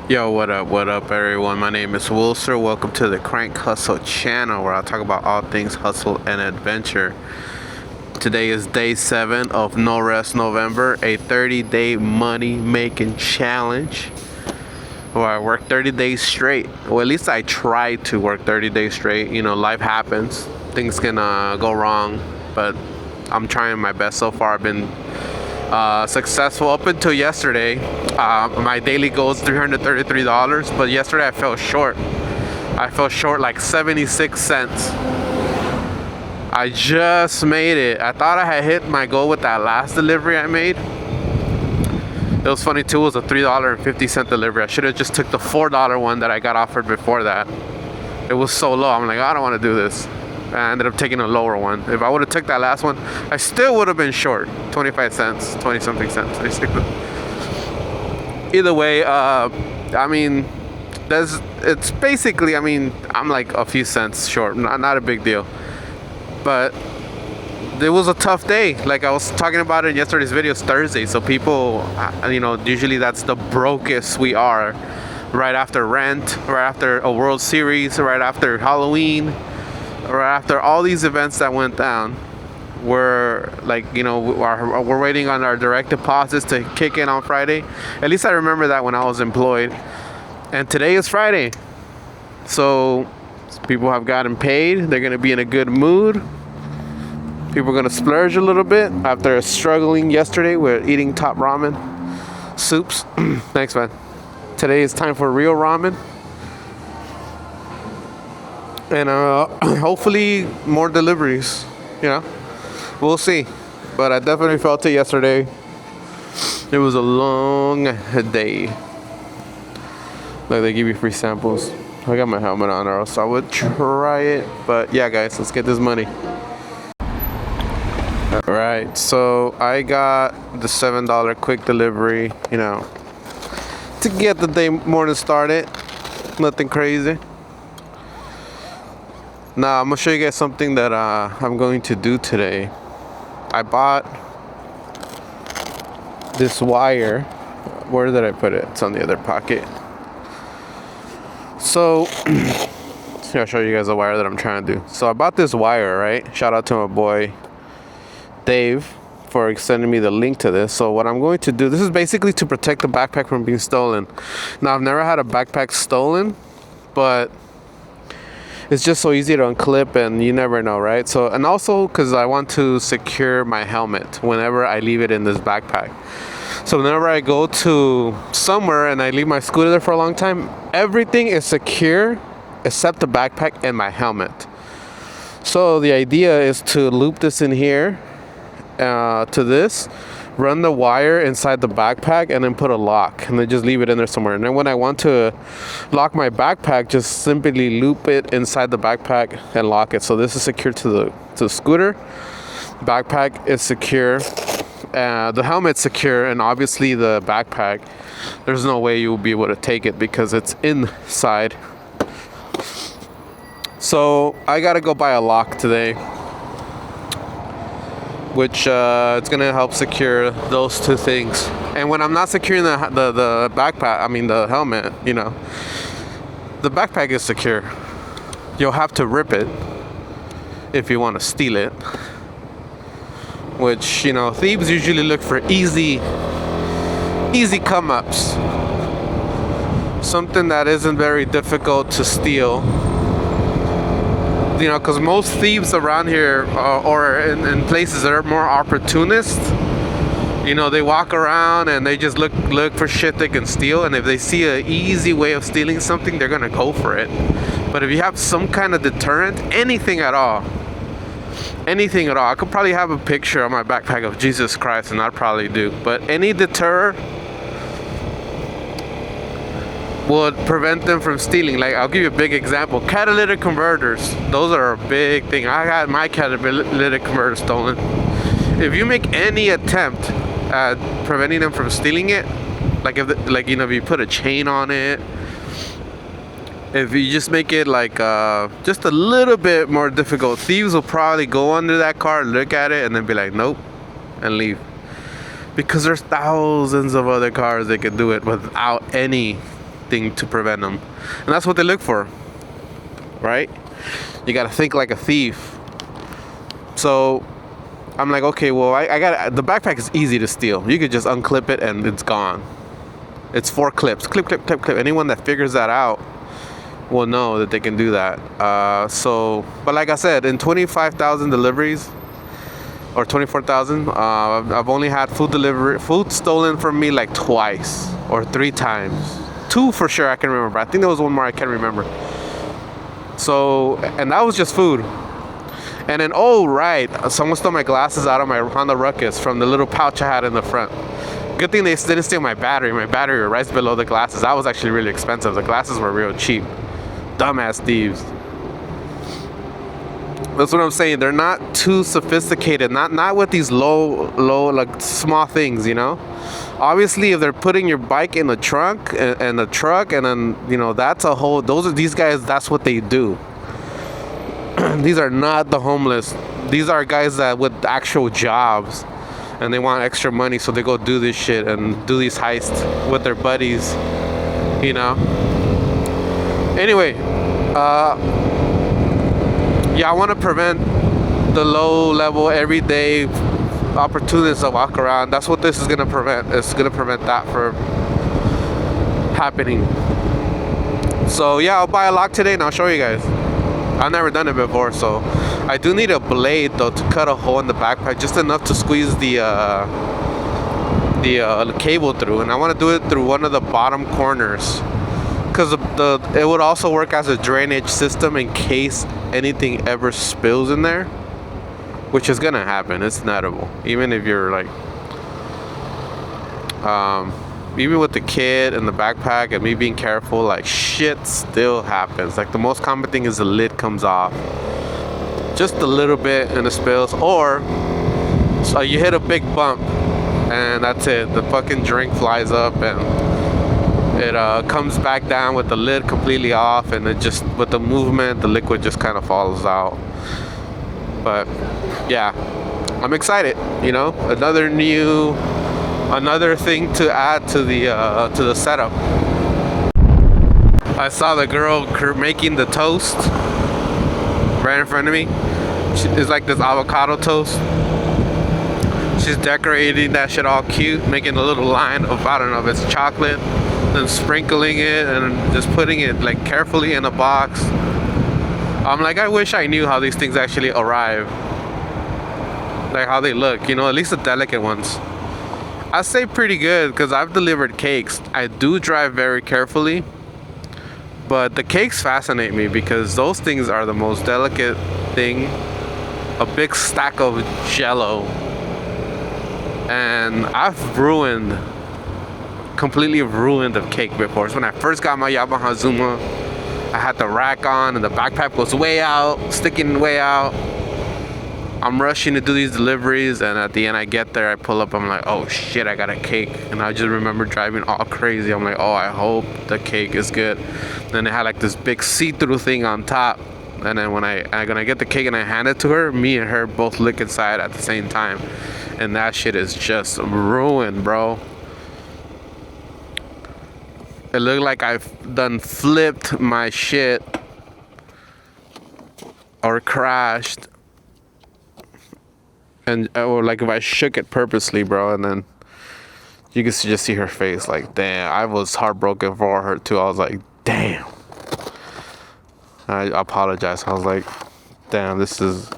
Yo, what up, everyone? My name is Wilser. Welcome to the Crank Hustle channel, where I talk about all things hustle and adventure. Today is day 7 of No Rest November, a 30-day money-making challenge, where I work 30 days straight. Well, at least I try to work 30 days straight. You know, life happens. Things can go wrong, but I'm trying my best so far. I've been successful up until yesterday. My daily goal is $333, but yesterday I fell short. I fell short like 76 cents. I just made it. I thought I had hit my goal with that last delivery I made. It was funny too, it was a $3.50 delivery. I should have just took the $4 one that I got offered before that. It was so low. I'm like, I don't want to do this. I ended up taking a lower one. If I would have took that last one, I still would have been short 25 cents, 20 something cents. Either way, I mean, it's basically, I mean, I'm like a few cents short, not a big deal. But it was a tough day. Like I was talking about it in yesterday's video. It's Thursday, so people, you know, usually that's the brokest we are. Right after rent, right after a World Series, right after Halloween, right after all these events that went down. We're like, you know, we're waiting on our direct deposits to kick in on Friday. At least I remember that when I was employed. And today is Friday, so people have gotten paid. They're gonna be in a good mood. People are gonna splurge a little bit after struggling yesterday with eating top ramen soups. Thanks, man. Today is time for real ramen. And hopefully more deliveries, you know. We'll see. But I definitely felt it yesterday. It was a long day. Like they give you free samples. I got my helmet on, or else I would try it. But yeah, guys, let's get this money. Alright, so I got the $7 quick delivery, you know, to get the day morning started. Nothing crazy. Now I'm gonna show you guys something that I'm going to do today. I bought this wire. Where did I put it? It's on the other pocket. So I'll show you guys the wire that I'm trying to do. So I bought this wire, right? Shout out to my boy Dave for sending me the link to this. So what I'm going to do, this is basically to protect the backpack from being stolen. Now I've never had a backpack stolen, but it's just so easy to unclip, and you never know, right? So, and also because I want to secure my helmet whenever I leave it in this backpack. So whenever I go to somewhere and I leave my scooter there for a long time, everything is secure except the backpack and my helmet. So the idea is to loop this in here to this, run the wire inside the backpack, and then put a lock, and then just leave it in there somewhere. And then when I want to lock my backpack, just simply loop it inside the backpack and lock it. So this is secure to the scooter. Backpack is secure. The helmet's secure, and obviously the backpack, there's no way you'll be able to take it because it's inside. So I gotta go buy a lock today, which it's gonna help secure those two things. And when I'm not securing the backpack, I mean the helmet, you know, the backpack is secure. You'll have to rip it if you want to steal it. Which, you know, thieves usually look for easy come ups. Something that isn't very difficult to steal. You know, because most thieves around here or in places that are more opportunist, you know, they walk around and they just look for shit they can steal. And if they see an easy way of stealing something, they're gonna go for it. But if you have some kind of deterrent, anything at all, I could probably have a picture on my backpack of Jesus Christ, and I'd probably do. But any deterror would prevent them from stealing. Like, I'll give you a big example. Catalytic converters. Those are a big thing. I got my catalytic converter stolen. If you make any attempt at preventing them from stealing it, like if you put a chain on it, if you just make it like just a little bit more difficult, thieves will probably go under that car, look at it, and then be like, nope, and leave. Because there's thousands of other cars that can do it without any thing to prevent them. And that's what they look for, right? You gotta think like a thief. So I'm like, okay, well, I got the backpack is easy to steal. You could just unclip it and it's gone. It's 4 clips, clip, clip, clip, clip. Anyone that figures that out will know that they can do that. But like I said, in 25,000 deliveries or 24,000, I've only had food stolen from me like twice or 3 times. 2 for sure I can remember. I think there was one more I can't remember. So, and that was just food. And then, oh right, someone stole my glasses out of my Honda Ruckus from the little pouch I had in the front. Good thing they didn't steal my battery. My battery was right below the glasses. That was actually really expensive. The glasses were real cheap. Dumbass thieves. That's what I'm saying. They're not too sophisticated. Not with these low like small things, you know. Obviously, if they're putting your bike in the trunk and the truck, and then that's a whole. These guys. That's what they do. These are not the homeless. These are guys that with actual jobs, and they want extra money, so they go do this shit and do these heists with their buddies, you know. Anyway, yeah, I want to prevent the low-level, everyday opportunities to walk around. That's what this is gonna prevent. It's gonna prevent that from happening. So yeah, I'll buy a lock today and I'll show you guys. I've never done it before, so I do need a blade though to cut a hole in the backpack, just enough to squeeze the cable through, and I want to do it through one of the bottom corners, because it would also work as a drainage system in case anything ever spills in there, which is gonna happen. It's inevitable. Even if you're like, even with the kid and the backpack and me being careful, like shit still happens. Like the most common thing is the lid comes off just a little bit and it spills, or so you hit a big bump and that's it. The fucking drink flies up and it comes back down with the lid completely off, and it just, with the movement, the liquid just kind of falls out. But yeah, I'm excited. Another thing to add to the setup. I saw the girl making the toast right in front of me. It's like this avocado toast. She's decorating that shit all cute, making a little line of, I don't know if it's chocolate, then sprinkling it and just putting it like carefully in a box. I'm like, I wish I knew how these things actually arrive, like how they look, at least the delicate ones. I say pretty good, because I've delivered cakes. I do drive very carefully, but the cakes fascinate me because those things are the most delicate thing. A big stack of jello, and I've completely ruined the cake before. So when I first got my Yamaha Zuma, I had the rack on and the backpack was way out, sticking way out. I'm rushing to do these deliveries, and at the end I get there, I pull up, I'm like, oh shit, I got a cake. And I just remember driving all crazy. I'm like, oh, I hope the cake is good. Then it had like this big see-through thing on top, and then when I get the cake and I hand it to her, me and her both look inside at the same time, and that shit is just ruined, bro. It looked like I've done flipped my shit or crashed, or like if I shook it purposely, bro. And then you can just see her face, like, damn. I was heartbroken for her too. I was like, damn. I apologize. I was like, damn, this is.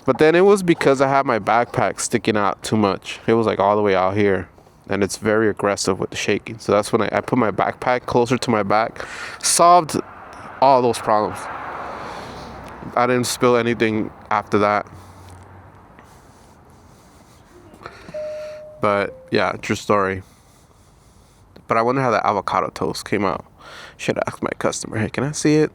But then it was because I had my backpack sticking out too much. It was like all the way out here, and it's very aggressive with the shaking. So that's when I put my backpack closer to my back. Solved all those problems. I didn't spill anything after that. But yeah, true story. But I wonder how that avocado toast came out. Should ask my customer, hey, can I see it?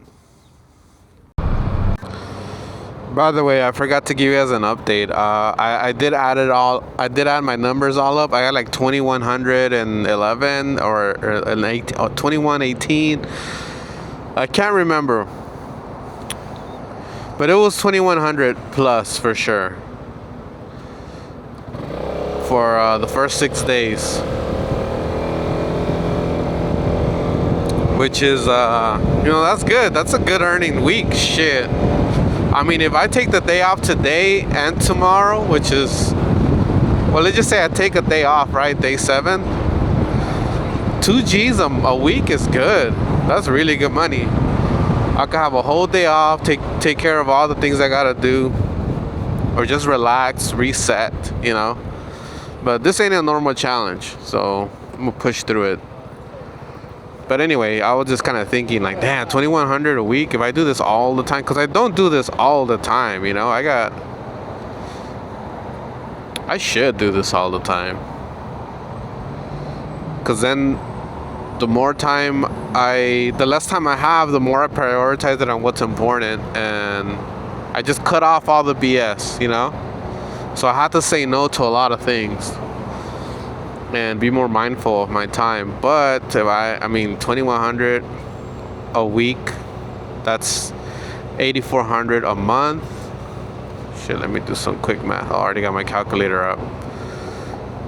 By the way, I forgot to give you guys an update. I did add it all. I did add my numbers all up. I got like 2111 or an 18, or 2118. I can't remember, but it was 2100 plus for sure for the first 6 days. which is that's good. That's a good earning week. Shit. I mean, if I take the day off today and tomorrow, which is, well, let's just say I take a day off, right? Day 7. 2 G's a week is good. That's really good money. I could have a whole day off, take care of all the things I gotta do, or just relax, reset, But this ain't a normal challenge, so I'm gonna push through it. But anyway, I was just kind of thinking like, damn, 2,100 a week if I do this all the time, because I don't do this all the time, I should do this all the time, because then the less time I have, the more I prioritize it on what's important, and I just cut off all the BS, So I have to say no to a lot of things and be more mindful of my time. But if I mean, 2,100 a week, that's 8,400 a month. Shit, let me do some quick math. I already got my calculator up.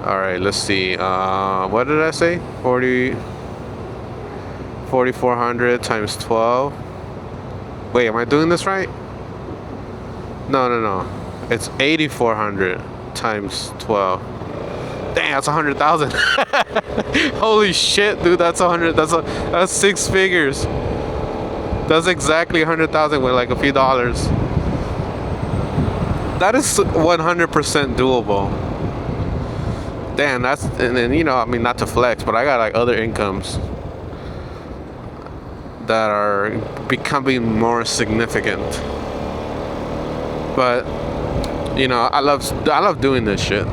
All right, let's see. What did I say? 4,400 times 12. Wait, am I doing this right? No. It's 8,400 times 12. Damn, that's 100,000. Holy shit, dude, that's 100. That's 6 figures. That's exactly 100,000 with like a few dollars. That is 100% doable. Damn, and then not to flex, but I got like other incomes that are becoming more significant. But I love doing this shit.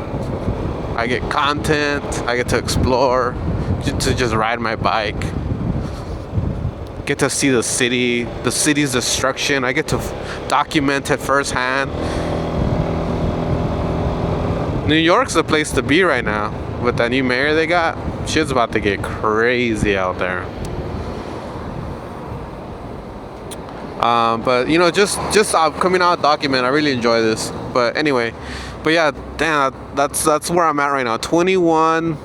I get content, I get to explore, to just ride my bike, get to see the city's destruction. I get to document it firsthand. New York's the place to be right now with that new mayor they got. Shit's about to get crazy out there. But just coming out document. I really enjoy this. But anyway, yeah, damn, that's where I'm at right now. 21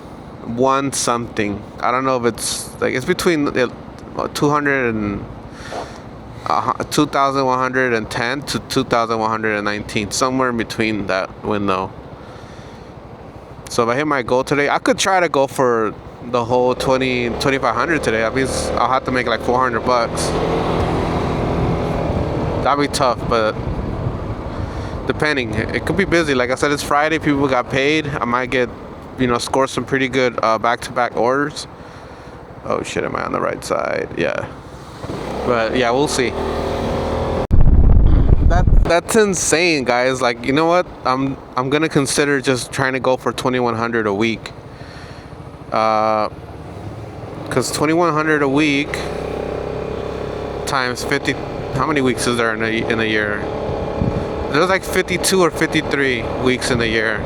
something. I don't know if it's like it's between 2,110 to 2,119, somewhere in between that window. So if I hit my goal today, I could try to go for the whole 2,500 today. That means I'll have to make like $400. That'd be tough, but depending, it could be busy. Like I said, it's Friday. People got paid. I might get, score some pretty good back-to-back orders. Oh shit, am I on the right side? Yeah. But yeah, we'll see. That's insane, guys. Like, you know what? I'm gonna consider just trying to go for 2,100 a week. Cause 2,100 a week times 50. How many weeks is there in a year? There's like 52 or 53 weeks in a year.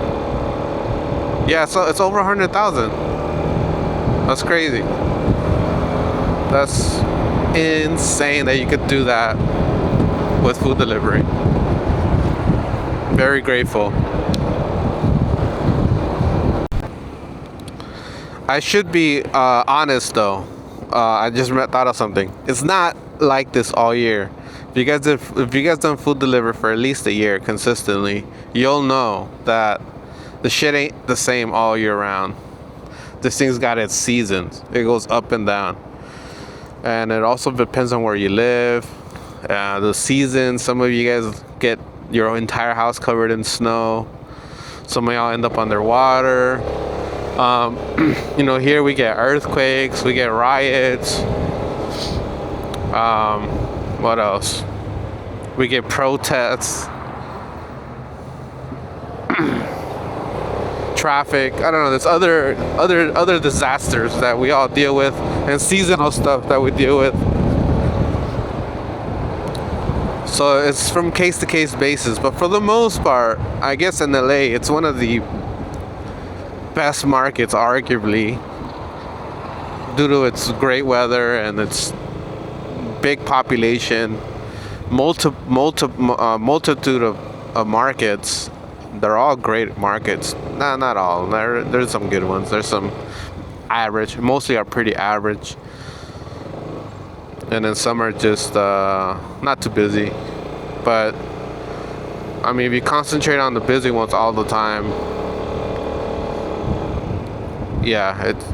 Yeah, so it's over 100,000. That's crazy. That's insane that you could do that with food delivery. Very grateful. I should be honest though. I just thought of something. It's not like this all year. If you guys done food delivery for at least a year consistently, you'll know that the shit ain't the same all year round. This thing's got its seasons. It goes up and down, and it also depends on where you live. The season. Some of you guys get your entire house covered in snow. Some of y'all end up underwater. Here we get earthquakes, we get riots. What else? We get protests, traffic. I don't know. There's other disasters that we all deal with, and seasonal stuff that we deal with. So it's from case to case basis. But for the most part, I guess in LA, it's one of the best markets, arguably, due to its great weather and its big population, multitude of markets. They're all great markets. Not all. There's some good ones. There's some average. Mostly are pretty average. and then some are just not too busy. But I mean, if you concentrate on the busy ones all the time, yeah, it's.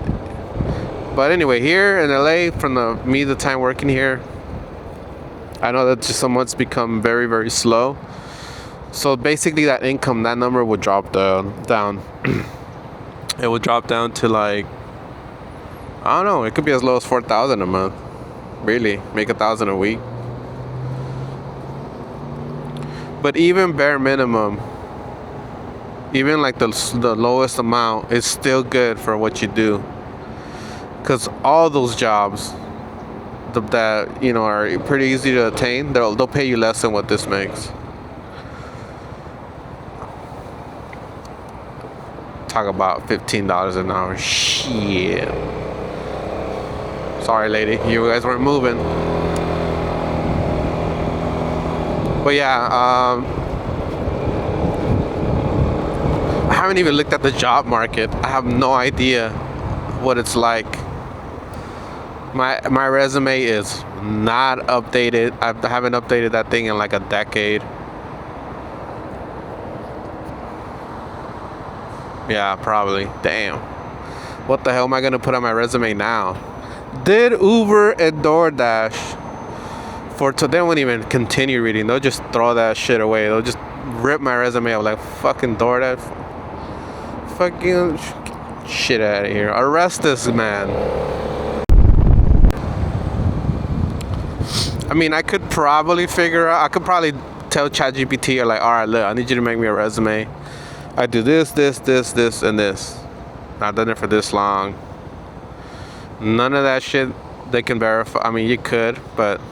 But anyway, here in LA, from the time working here, I know that just somewhat's become very, very slow. So basically, that income, that number would drop down. It would drop down to like, I don't know. It could be as low as 4,000 a month. Really, make 1,000 a week. But even bare minimum, even like the lowest amount, is still good for what you do. Because all those jobs that are pretty easy to attain, they'll pay you less than what this makes. Talk about $15 an hour. Shit. Sorry, lady, you guys weren't moving. But yeah, I haven't even looked at the job market. I have no idea what it's like. My resume is not updated. I haven't updated that thing in like a decade. Yeah, probably. Damn. What the hell am I gonna put on my resume now? Did Uber and Doordash they won't even continue reading. They'll just throw that shit away. They'll just rip my resume up like fucking Doordash. Fucking shit out of here. Arrest this man. I mean, I could probably tell ChatGPT, or like, all right, look, I need you to make me a resume. I do this, and this. I've done it for this long. None of that shit they can verify. I mean, you could, but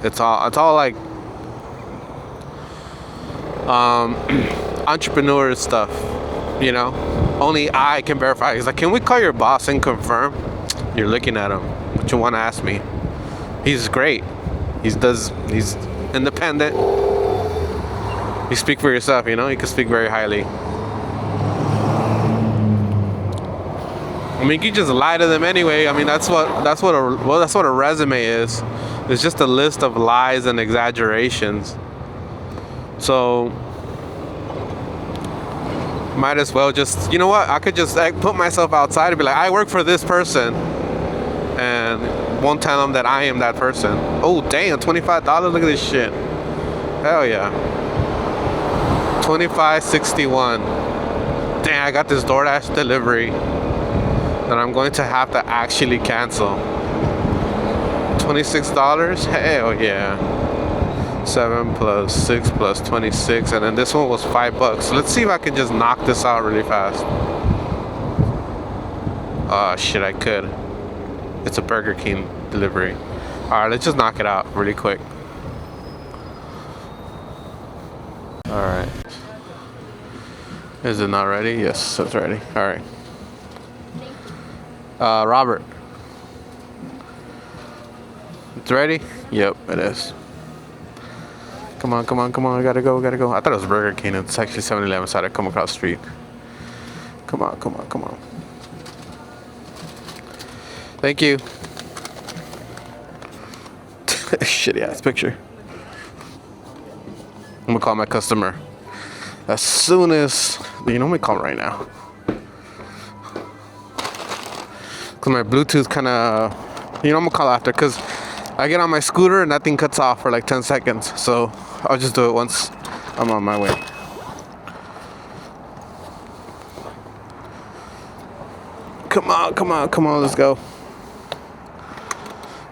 it's all like entrepreneur stuff, Only I can verify. He's like, can we call your boss and confirm? You're looking at him. What you want to ask me? He's great. He's independent. You speak for yourself, you can speak very highly. I mean, you can just lie to them anyway. I mean, that's what a resume is. It's just a list of lies and exaggerations. So might as well just, you know what? I could just put myself outside and be like, I work for this person, and won't tell them that I am that person. Oh damn, $25. Look at this shit. Hell yeah. $25.61. Damn, I got this DoorDash delivery that I'm going to have to actually cancel. $26? Hell yeah. 7 plus 6 plus 26, and then this one was $5. So let's see if I can just knock this out really fast. Oh shit, I could. It's a Burger King delivery. Alright, let's just knock it out really quick. Alright. Is it not ready? Yes, it's ready. Alright. Robert. It's ready? Yep, it is. Come on. I gotta go. I thought it was Burger King. It's actually 7-Eleven, so I had to come across the street. Come on. Thank you. Shitty ass picture. I'm gonna call my customer as soon as, let me call him right now. Cause my Bluetooth kind of, I'm gonna call after, cause I get on my scooter and that thing cuts off for like 10 seconds. So I'll just do it once I'm on my way. Come on, let's go.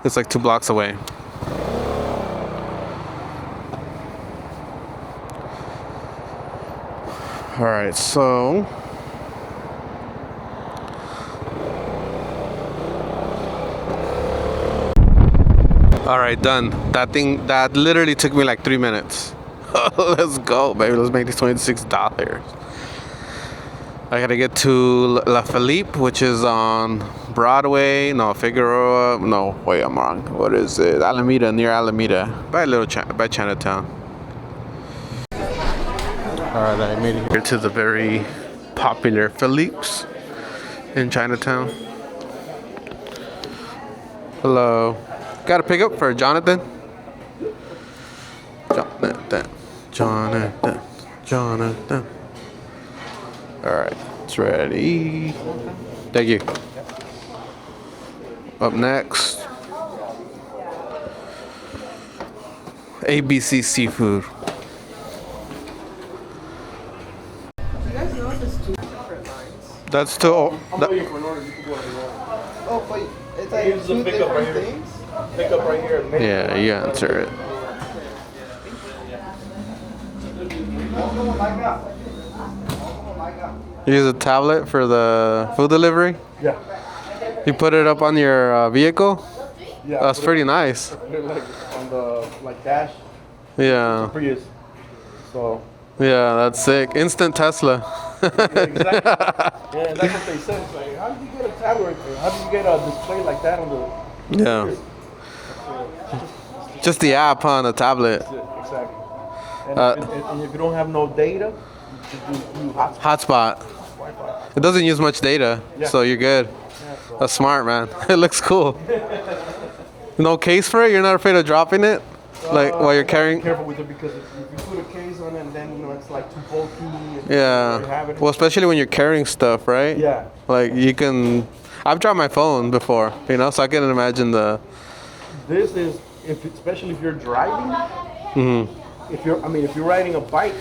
It's like 2 blocks away. Alright, so alright, done. That literally took me like 3 minutes. Let's go, baby. Let's make this $26. I gotta get to La Felipe, which is on Broadway. No, Figueroa. No, wait, I'm wrong. What is it? Alameda, near Alameda. By Chinatown. Alright, I made it here to the very popular Philippe's in Chinatown. Hello. Got a pickup for Jonathan. Jonathan. All right, it's ready. Thank you. Up next, ABC Seafood. You guys know there's two different lines? That's too. I'm waiting for an order. You can go wherever you want. Oh, but it's like Here's the two pickup right different here. things? Pick up right here. And Yeah, you answer it. You use a tablet for the food delivery? Yeah. You put it up on your vehicle? Yeah. That's pretty nice. Put it like on the dash. Yeah. Prius. So. Yeah, that's sick. Instant Tesla. Yeah, exactly. Yeah, and that's what they said. It's like, how did you get a tablet? How did you get a display like that on the? Yeah. Just the app on the tablet. That's it, exactly. And if you don't have no data, you just do hotspot. Hotspot. Wi-Fi. It doesn't use much data, Yeah. so you're good. Yeah, so. That's smart, man. It looks cool. No case for it? You're not afraid of dropping it? Like while you're carrying? Be careful with it because if you put a case on it, and then it's like too bulky. And you Yeah. have it. Well, especially when you're carrying stuff, right? Yeah. Like you can. I've dropped my phone before, so I can imagine the. This is especially if you're driving. Mhm. If you're riding a bike,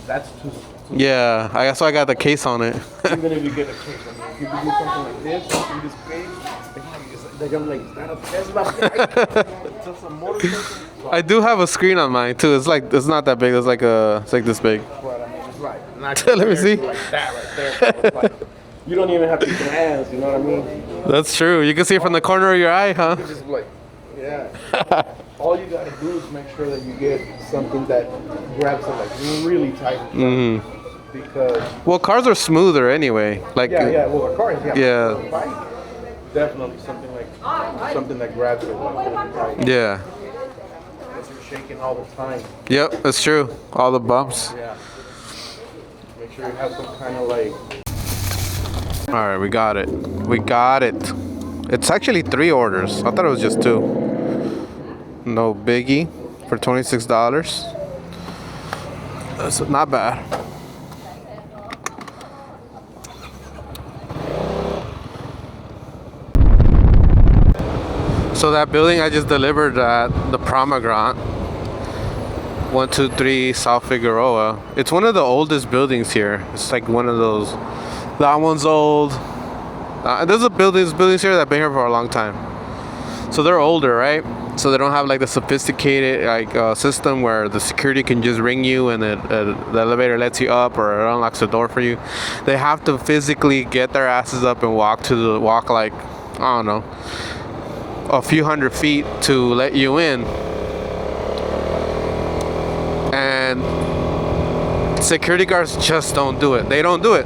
that's too. Yeah, so I got the case on it. Even if you get a case, if you do something like this, something this big, they're gonna like, is that a Tesla bike? It's just a motorcycle. I do have a screen on mine too. It's not that big. It's like this big. But I mean, it's right. Not Let me see. like that right there. So it's like, you don't even have to use your hands. You know what I mean? That's true. You can see it from the corner of your eye, huh? It's just like, yeah. All you gotta do is make sure that you get something that grabs it like really tight. Mhm. Because Well, cars are smoother anyway. Like well, a car is Yeah. A bike, definitely something that grabs it like really tight. Yeah. Because you're shaking all the time. Yep, that's true. All the bumps. Yeah. Make sure you have some kind of like. All right, we got it. We got it. It's actually 3 orders. I thought it was just 2. No biggie for $26. That's not bad. So that building I just delivered at the Pomegranate, 123 South Figueroa. It's one of the oldest buildings here. It's like one of those. That one's old. There's buildings here that have been here for a long time. So they're older, right? So they don't have like the sophisticated system where the security can just ring you and the elevator lets you up or it unlocks the door for you. They have to physically get their asses up and walk like, I don't know, a few hundred feet to let you in. And security guards just don't do it. They don't do it.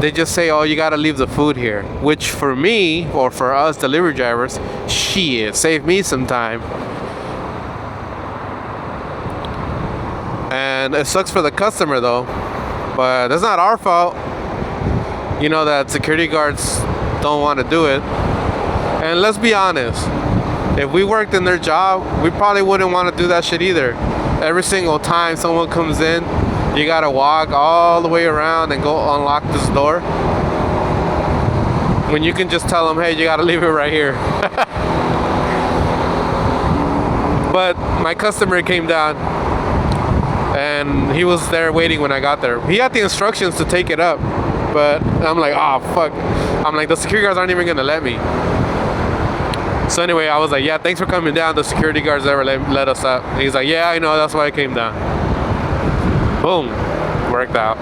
They just say, oh, you gotta leave the food here. Which for me, or for us delivery drivers, shit, save me some time. And it sucks for the customer though. But that's not our fault. That security guards don't want to do it. And let's be honest, if we worked in their job, we probably wouldn't want to do that shit either. Every single time someone comes in, you gotta walk all the way around and go unlock this door. When you can just tell them, hey, you gotta leave it right here. But my customer came down and he was there waiting when I got there. He had the instructions to take it up, but I'm like, oh, fuck. I'm like, the security guards aren't even gonna let me. So anyway, I was like, yeah, thanks for coming down. The security guards never let us up. And he's like, yeah, I know, that's why I came down. Boom, worked out.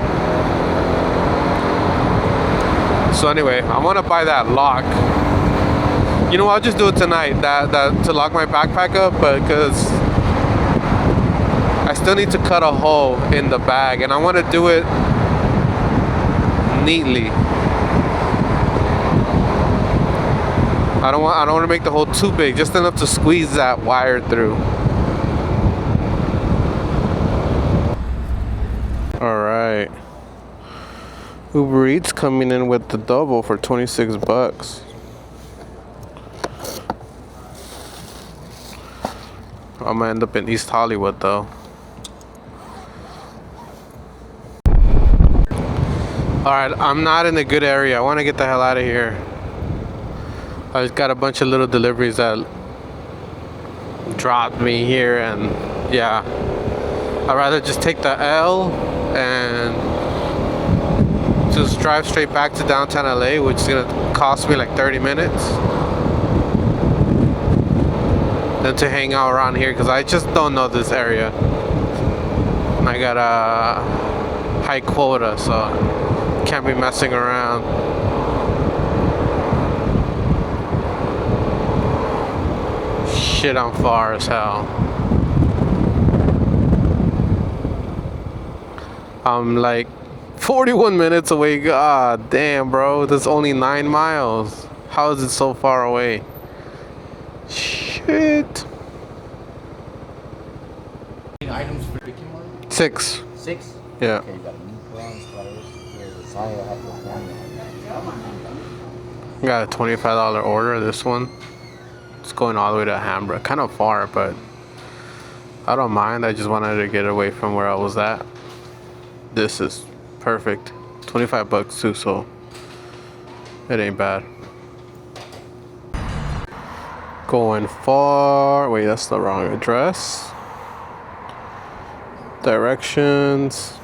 So anyway, I want to buy that lock. I'll just do it tonight, that to lock my backpack up, but because I still need to cut a hole in the bag, and I want to do it neatly. I don't want to make the hole too big, just enough to squeeze that wire through. All right. Uber Eats coming in with the double for $26. I'm gonna end up in East Hollywood though. Alright, I'm not in a good area. I want to get the hell out of here. I just got a bunch of little deliveries that dropped me here, and yeah. I'd rather just take the L and just drive straight back to downtown LA, which is gonna cost me like 30 minutes. Than to hang out around here, because I just don't know this area. I got a high quota, so can't be messing around. Shit, I'm far as hell. I'm like 41 minutes away. God damn, bro. That's only 9 miles. How is it so far away? Shit. Items for picking one? 6. 6? Yeah. Okay, you got a meat prawns, flowers, Got a $25 order. This one. It's going all the way to Alhambra. Kind of far, but I don't mind. I just wanted to get away from where I was at. This is perfect. 25 bucks too, so it ain't bad. Going far. Wait, that's the wrong address. Directions.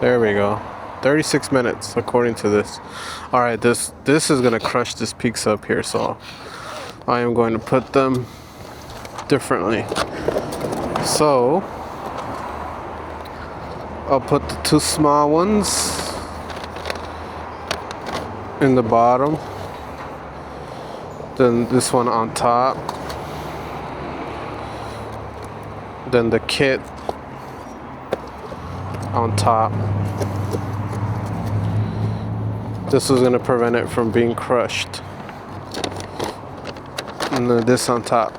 There we go. 36 minutes according to this. All right, this is gonna crush this pizza up here, so I am going to put them differently. So I'll put the 2 small ones in the bottom, then this one on top, then the kit on top. This is gonna prevent it from being crushed. And then this on top.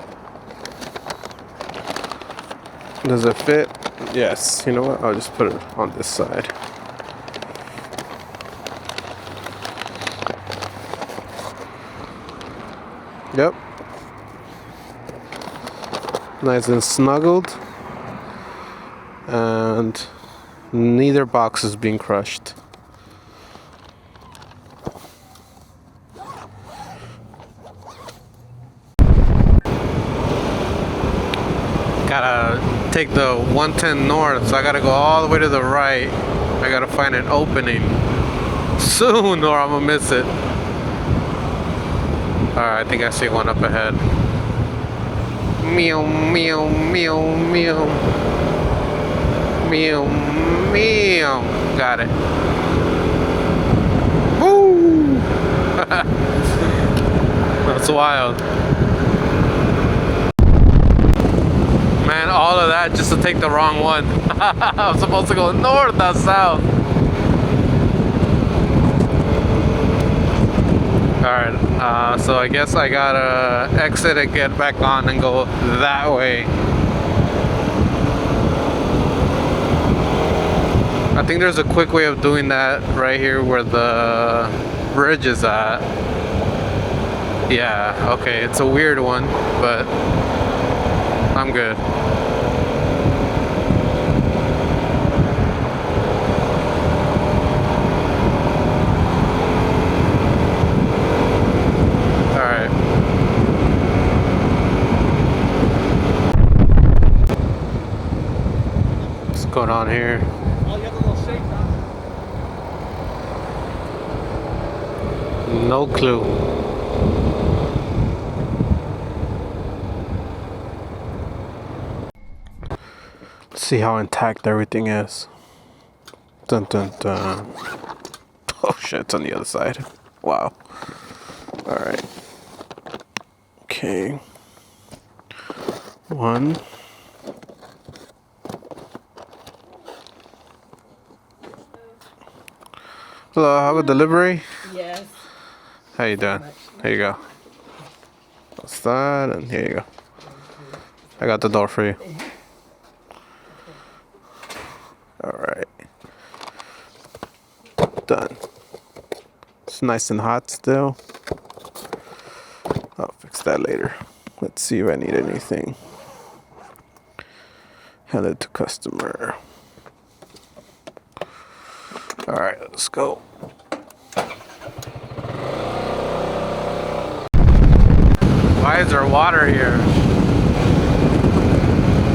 Does it fit? Yes. You know what? I'll just put it on this side. Yep. Nice and snuggled. And neither box is being crushed. Gotta take the 110 north, so I gotta go all the way to the right. I gotta find an opening soon or I'm gonna miss it. Alright, I think I see one up ahead. Meow, meow, meow, meow. Meow, meow. Got it. Woo! That's wild. Man, all of that just to take the wrong one. I'm supposed to go north, not south. Alright, so I guess I gotta exit and get back on and go that way. I think there's a quick way of doing that right here where the bridge is at. Yeah, okay, it's a weird one, but I'm good. Alright. What's going on here? No clue. Let's see how intact everything is. Dun dun dun. Oh shit, it's on the other side. Wow. Alright. Okay. 1. Hello, have a delivery? Yes. How you doing? Here you go. What's that? And here you go. I got the door for you. Alright. Done. It's nice and hot still. I'll fix that later. Let's see if I need anything. Hand it to customer. All right, let's go. Why is there water here?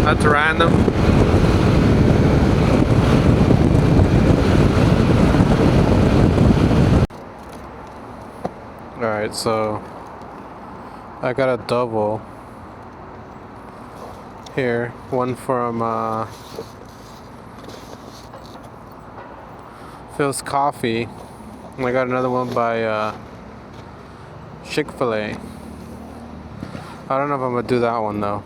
That's random. All right, so I got a double here. One from Phil's Coffee. And I got another one by Chick-fil-A. I don't know if I'm gonna do that one though.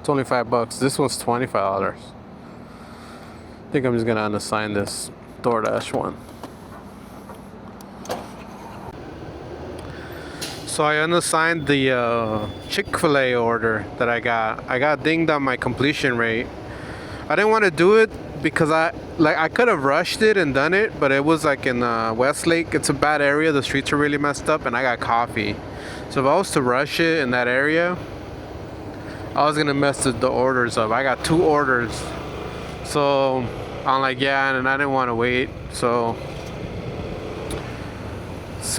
It's only $5. This one's $25. I think I'm just gonna unassign this DoorDash one. So I unassigned the Chick-fil-A order that I got. I got dinged on my completion rate. I didn't want to do it because I could have rushed it and done it, but it was like in Westlake. It's a bad area. The streets are really messed up, and I got coffee. So if I was to rush it in that area, I was gonna mess the orders up. I got 2 orders, so I'm like, yeah, and I didn't want to wait. So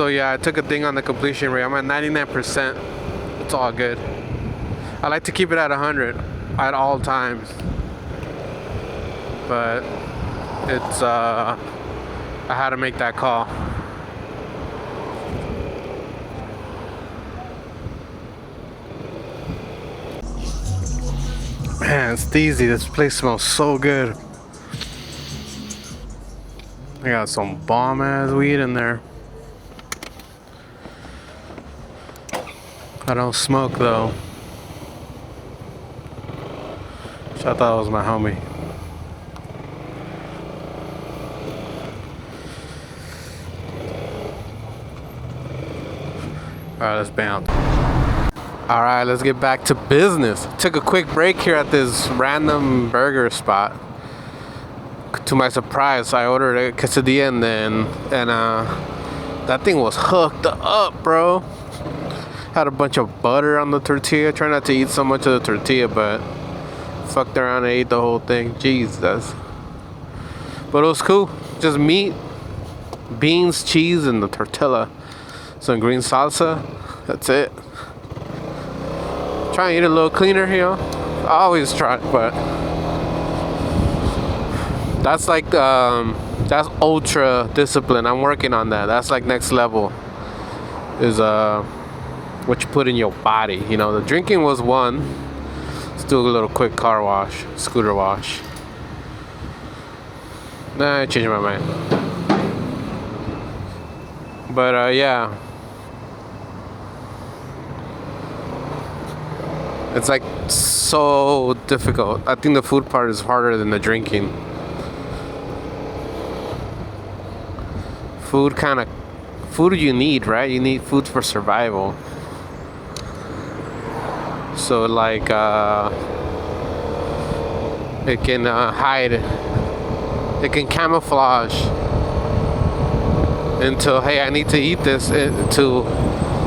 yeah, I took a ding on the completion rate. I'm at 99%. It's all good. I like to keep it at 100 at all times, but it's I had to make that call. Man, it's Thieves. This place smells so good. I got some bomb ass weed in there. I don't smoke though. So I thought it was my homie. Alright, let's bounce. Alright, let's get back to business. Took a quick break here at this random burger spot. To my surprise, I ordered a quesadilla and that thing was hooked up, bro. Had a bunch of butter on the tortilla. Try not to eat so much of the tortilla, but fucked around and ate the whole thing. Jesus. But it was cool. Just meat, beans, cheese, and the tortilla. Some green salsa. That's it. Try and eat a little cleaner, you know. I always try, but that's like that's ultra discipline. I'm working on that. That's like next level. Is what you put in your body. You know, the drinking was one. Let's do a little quick car wash, scooter wash. Nah, I changed my mind. But yeah. It's like so difficult. I think the food part is harder than the drinking. Food you need, right? You need food for survival. So like it can hide, it can camouflage until, hey, I need to eat this, to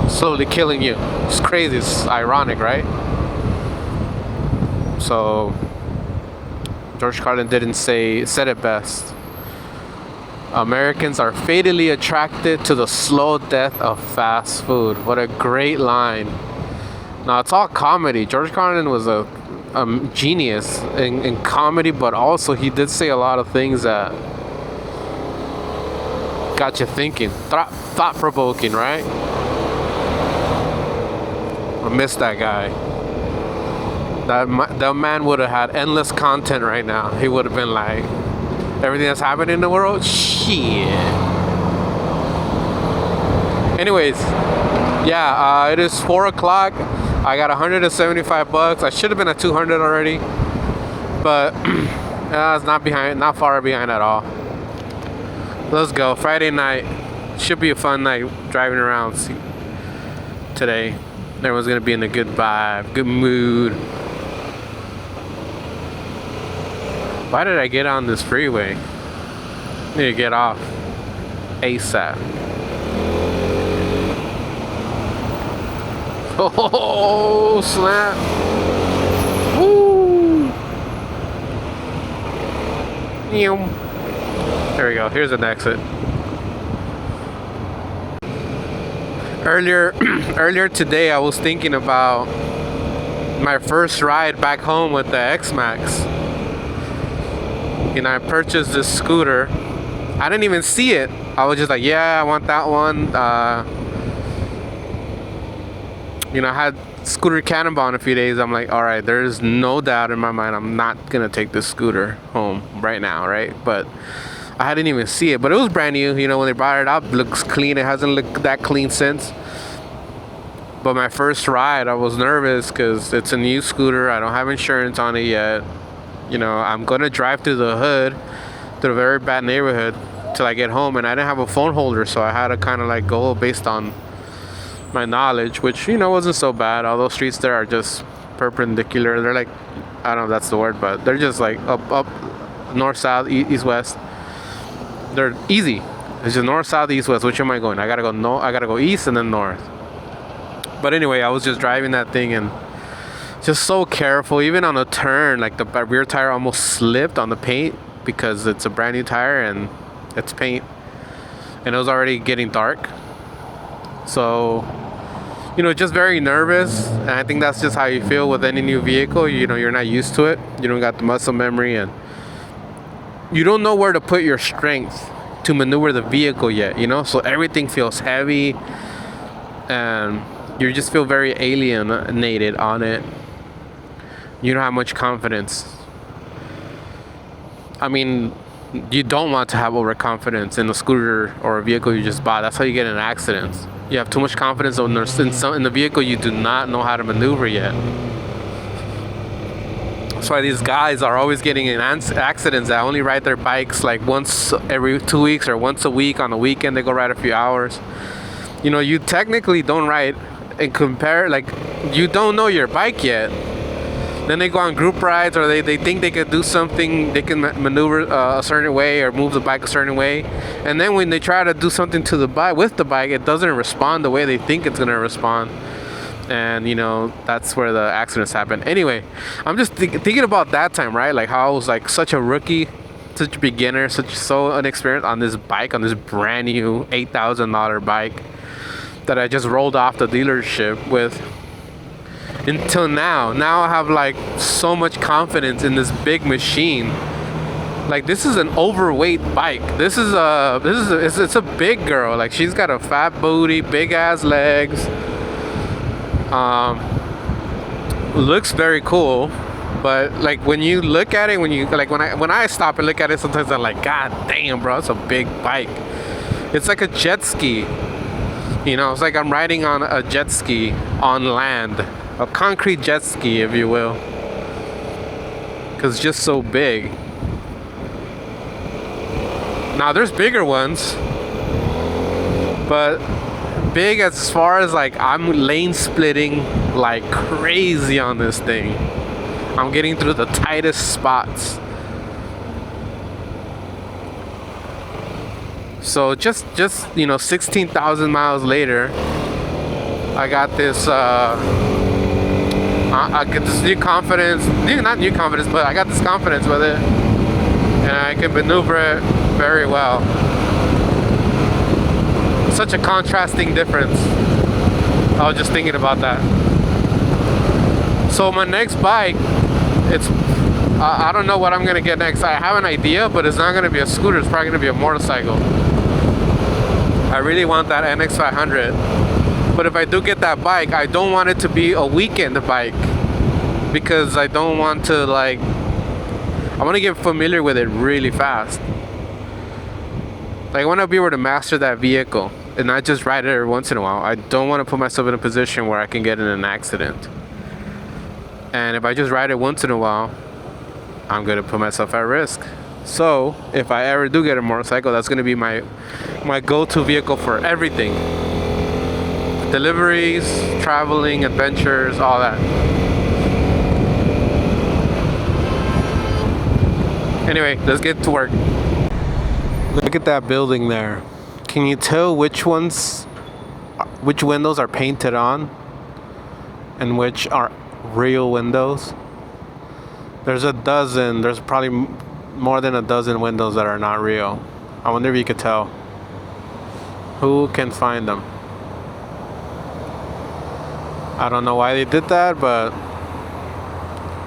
slowly killing you. It's crazy. It's ironic, right? So George Carlin said it best. Americans are fatally attracted to the slow death of fast food. What a great line. Now, it's all comedy. George Carlin was a genius in comedy, but also he did say a lot of things that got you thinking. Thought-provoking, right? I miss that guy. That man would have had endless content right now. He would have been like, everything that's happening in the world? Shit. Anyways, yeah, it is 4 o'clock. I got $175. I should have been at 200 already, but it's not far behind at all. Let's go. Friday night should be a fun night driving around today. Everyone's gonna be in a good vibe, good mood. Why did I get on this freeway? I need to get off ASAP. Oh, snap. Woo. There we go. Here's an exit. Earlier today, I was thinking about my first ride back home with the XMAX. I purchased this scooter. I didn't even see it. I was just like, yeah, I want that one. I had scooter cannonball in a few days. I'm like, all right, there's no doubt in my mind I'm not gonna take this scooter home right now, right? But I hadn't even see it. But it was brand new. When they brought it up, it looks clean. It hasn't looked that clean since. But my first ride, I was nervous because it's a new scooter. I don't have insurance on it yet. I'm gonna drive through the hood, through a very bad neighborhood, till I get home, and I didn't have a phone holder, so I had to kind of like go based on my knowledge, which wasn't so bad. All those streets there are just perpendicular. They're like, I don't know if that's the word, but they're just like up, north, south, east, west. They're easy. It's just north, south, east, west. Which am I going? I gotta go east and then north. But anyway, I was just driving that thing and just so careful. Even on a turn, like the rear tire almost slipped on the paint because it's a brand new tire and it's paint, and it was already getting dark. So, just very nervous. And I think that's just how you feel with any new vehicle. You're not used to it. You don't got the muscle memory, and you don't know where to put your strength to maneuver the vehicle yet. So everything feels heavy, and you just feel very alienated on it. You don't have much confidence. I mean, you don't want to have overconfidence in a scooter or a vehicle you just bought. That's how you get in accidents. You have too much confidence in the vehicle you do not know how to maneuver yet. That's why these guys are always getting in accidents that only ride their bikes like once every 2 weeks or once a week. On the weekend, they go ride a few hours. You technically don't ride and compare, like, you don't know your bike yet. Then they go on group rides, or they think they could do something, they can maneuver a certain way or move the bike a certain way, and then when they try to do something to the bike with the bike, it doesn't respond the way they think it's going to respond, and that's where the accidents happen. Anyway, I'm just thinking about that time, right? Like how I was like such a rookie, such a beginner, so inexperienced on this bike, on this brand new $8,000 bike that I just rolled off the dealership with. Until now I have like so much confidence in this big machine. Like, this is an overweight bike. It's a big girl. Like, she's got a fat booty, big ass legs. Looks very cool, but like when you look at it, when I stop and look at it, sometimes I'm like, God damn, bro, it's a big bike. It's like a jet ski. It's like I'm riding on a jet ski on land. A concrete jet ski, if you will, because it's just so big. Now there's bigger ones, but big as far as like I'm lane splitting like crazy on this thing. I'm getting through the tightest spots. So just 16,000 miles later, I got this. I get this new confidence, not new confidence, but I got this confidence with it, and I can maneuver it very well. Such a contrasting difference. I was just thinking about that. So my next bike, I don't know what I'm gonna get next. I have an idea, but it's not gonna be a scooter. It's probably gonna be a motorcycle. I really want that NX500. But if I do get that bike, I don't want it to be a weekend bike, because I don't want to I want to get familiar with it really fast. Like, I want to be able to master that vehicle and not just ride it every once in a while. I don't want to put myself in a position where I can get in an accident. And if I just ride it once in a while, I'm going to put myself at risk. So if I ever do get a motorcycle, that's going to be my go-to vehicle for everything. Deliveries, traveling, adventures, all that. Anyway, let's get to work. Look at that building there. Can you tell which windows are painted on? and which are real windows. There's probably more than a dozen windows that are not real. I wonder if you could tell. Who can find them? I don't know why they did that, but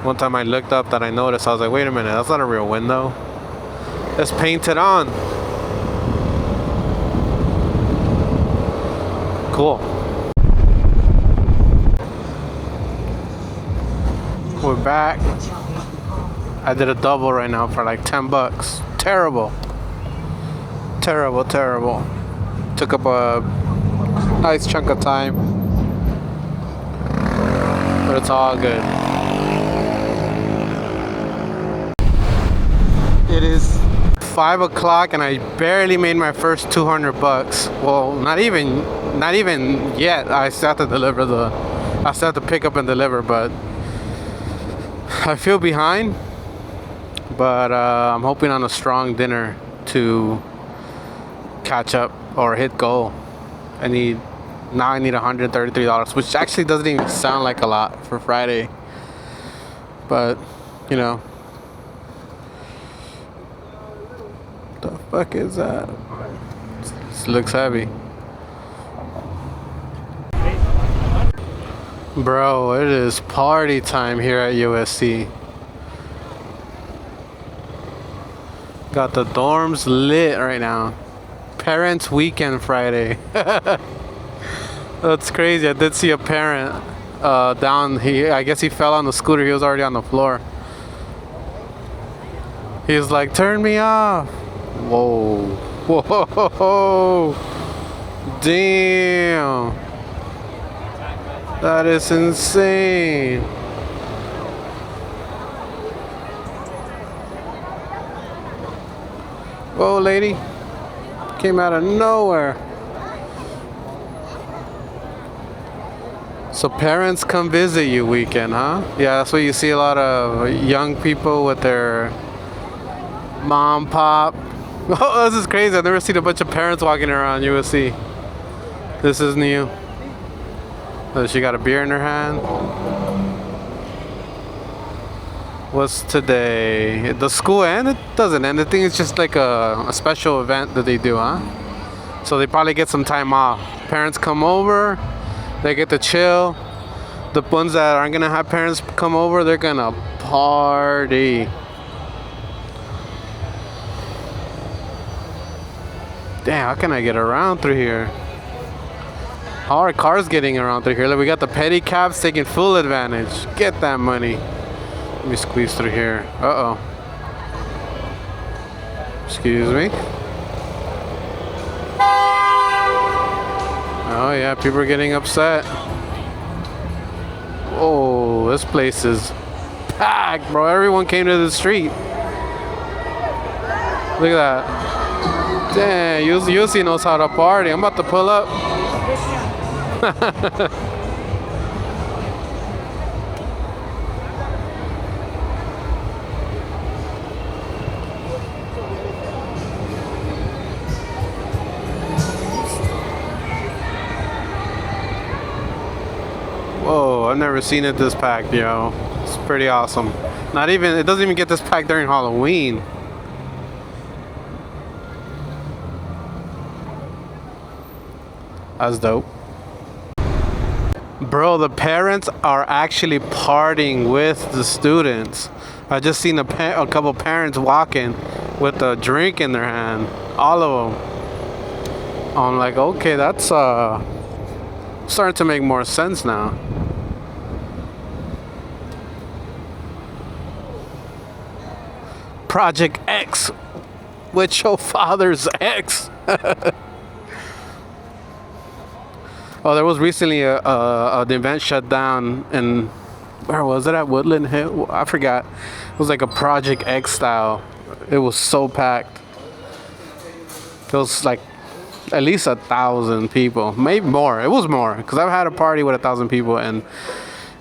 one time I looked up that I noticed, I was like, wait a minute, that's not a real window. Let's paint it on. Cool. We're back. I did a double right now for like 10 bucks. Terrible. Terrible, terrible. Took up a nice chunk of time. But it's all good. It is 5 o'clock and I barely made my first 200 bucks. Well, not even yet. I still have to pick up and deliver, but I feel behind. But I'm hoping on a strong dinner to catch up or hit goal. I need $133, which actually doesn't even sound like a lot for Friday. But, you know. The fuck is that? This looks heavy. Bro, it is party time here at USC. Got the dorms lit right now. Parents weekend Friday. That's crazy. I did see a parent down. I guess he fell on the scooter. He was already on the floor. He was like, turn me off. Whoa. Whoa. Damn. That is insane. Whoa, lady. Came out of nowhere. So parents come visit you weekend, huh? Yeah, that's what you see a lot of young people with their mom, pop. Oh, this is crazy. I've never seen a bunch of parents walking around USC. This is new. Oh, she got a beer in her hand. What's today? The school end? It doesn't end. I think it's just like a special event that they do, huh? So they probably get some time off. Parents come over, they get to chill. The ones that aren't gonna have parents come over, they're gonna party. Damn, how can I get around through here? How are cars getting around through here? Look, we got the pedicabs taking full advantage. Get that money. Let me squeeze through here. Uh-oh. Excuse me. Oh yeah, people are getting upset. Oh, this place is packed, bro. Everyone came to the street. Look at that. Damn, UC knows how to party. I'm about to pull up. Whoa, I've never seen it this packed, yo. It's pretty awesome. It doesn't even get this packed during Halloween. That's dope. Bro, the parents are actually partying with the students. I just seen a couple parents walking with a drink in their hand. All of them. I'm like, okay, that's starting to make more sense now. Project X with your father's ex. Oh, there was recently the event shut down, and where was it, at Woodland Hill? I forgot. It was like a Project X style. It was so packed. It was like at least 1,000 people, maybe more. It was more, because I've had a party with 1,000 people, and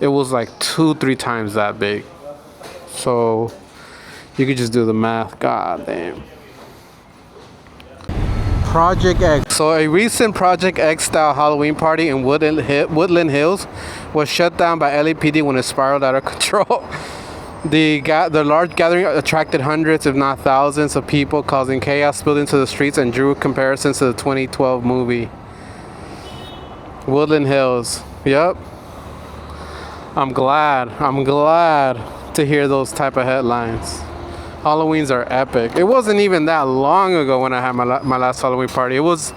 it was like 2-3 times that big. So you could just do the math. God damn. Project X. So a recent Project X style Halloween party in Woodland Hills was shut down by LAPD when it spiraled out of control. The large gathering attracted hundreds, if not thousands, of people, causing chaos, spilled into the streets, and drew comparisons to the 2012 movie Woodland Hills. Yep. I'm glad to hear those type of headlines. Halloweens are epic. It wasn't even that long ago when I had my last Halloween party. It was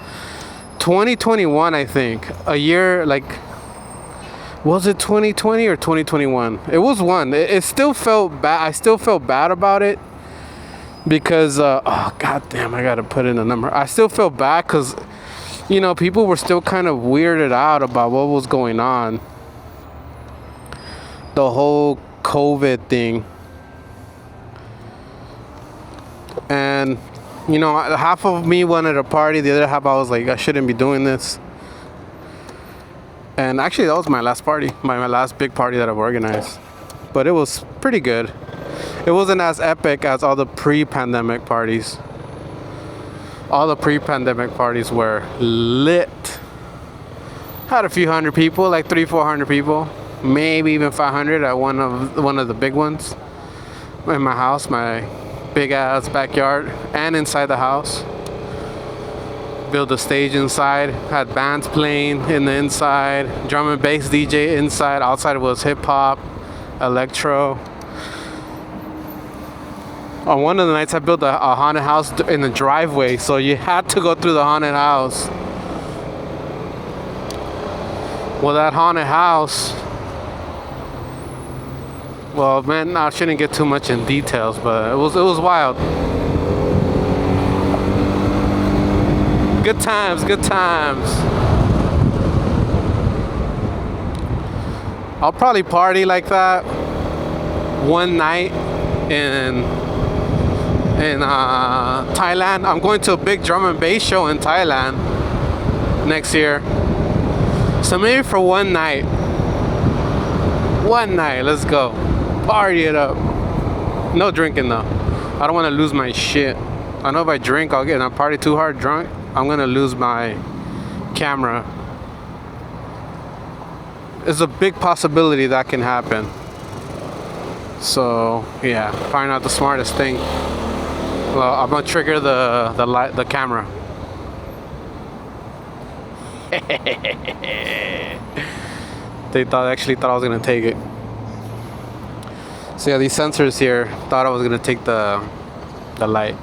2021, I think. A year, like, was it 2020 or 2021? It was one. It still felt bad. I still felt bad about it because, oh, goddamn, I got to put in a number. I still felt bad because, you know, people were still kind of weirded out about what was going on. The whole COVID thing. And, you know, half of me wanted a party. The other half, I was like, I shouldn't be doing this. And actually, that was my last party. My last big party that I've organized. But it was pretty good. It wasn't as epic as all the pre-pandemic parties. All the pre-pandemic parties were lit. Had a few hundred people, like 300-400 people. Maybe even 500 at one of the big ones. In my house, my big ass backyard, and inside the house. Built a stage inside, had bands playing in the inside, drum and bass DJ inside. Outside was hip hop, electro. On one of the nights I built a haunted house in the driveway, so you had to go through the haunted house. Well, that haunted house, well, man, I shouldn't get too much in details, but it was wild. Good times, good times. I'll probably party like that one night in Thailand. I'm going to a big drum and bass show in Thailand next year. So maybe for one night, let's go. Party it up. No drinking though. I don't want to lose my shit. I know if I drink, and I party too hard drunk, I'm gonna lose my camera. It's a big possibility that can happen. So yeah, probably not the smartest thing. Well, I'm gonna trigger the camera. They actually thought I was gonna take it. So yeah, these sensors here thought I was gonna take the light.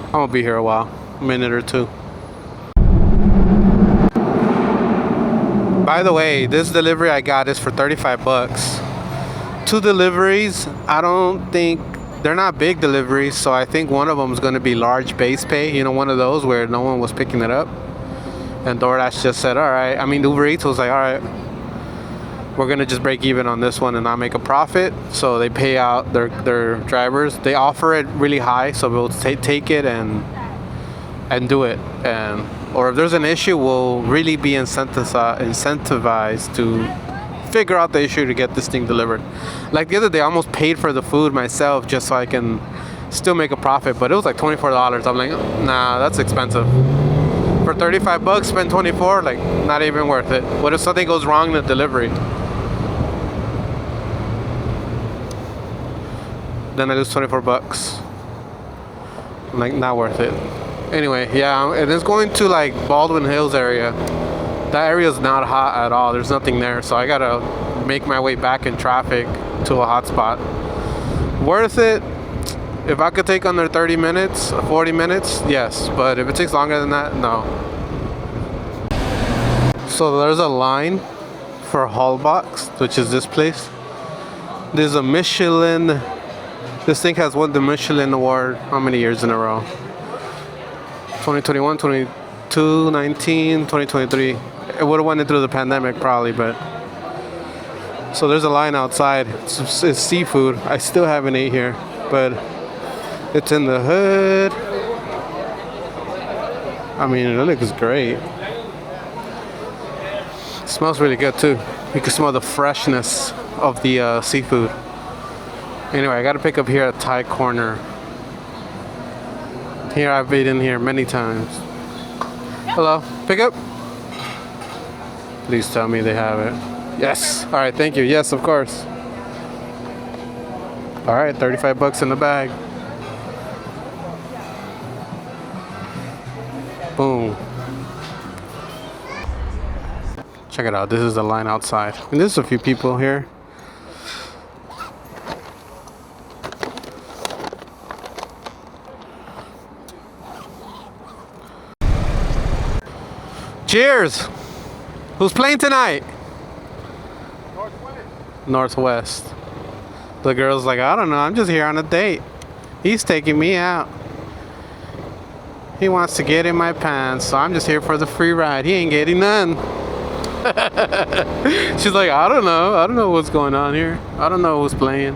I'm gonna be here a while, a minute or two. By the way, this delivery I got is for 35 bucks. 2 deliveries, I don't think, they're not big deliveries, so I think one of them is gonna be large base pay, you know, one of those where no one was picking it up. And DoorDash just said, alright, UberEats was like, alright, we're gonna just break even on this one and not make a profit. So they pay out their drivers. They offer it really high, so we'll take it and do it. Or if there's an issue, we'll really be incentivized to figure out the issue to get this thing delivered. Like the other day, I almost paid for the food myself just so I can still make a profit, but it was like $24. I'm like, nah, that's expensive. For 35 bucks, spend 24, like not even worth it. What if something goes wrong in the delivery? Then I lose 24 bucks. I'm like, not worth it. Anyway, yeah, and it's going to like Baldwin Hills area. That area is not hot at all. There's nothing there, so I gotta make my way back in traffic to a hot spot. Worth it? If I could take under 30 minutes, 40 minutes, yes. But if it takes longer than that, no. So there's a line for Hallbox, which is this place. There's a Michelin. This thing has won the Michelin award how many years in a row? 2021, 22, 19, 2023. It would have won it through the pandemic probably, but. So there's a line outside. It's seafood. I still haven't ate here, but it's in the hood. I mean, it looks great. It smells really good too. You can smell the freshness of the seafood. Anyway, I gotta pick up here at Thai Corner. Here, I've eaten here many times. Hello, pickup? Please tell me they have it. Yes. All right, thank you. Yes, of course. All right, 35 bucks in the bag. Boom. Check it out. This is the line outside. And there's a few people here. Cheers! Who's playing tonight? Northwest. The girl's like, I don't know, I'm just here on a date. He's taking me out. He wants to get in my pants, so I'm just here for the free ride. He ain't getting none. She's like, I don't know what's going on here. I don't know who's playing.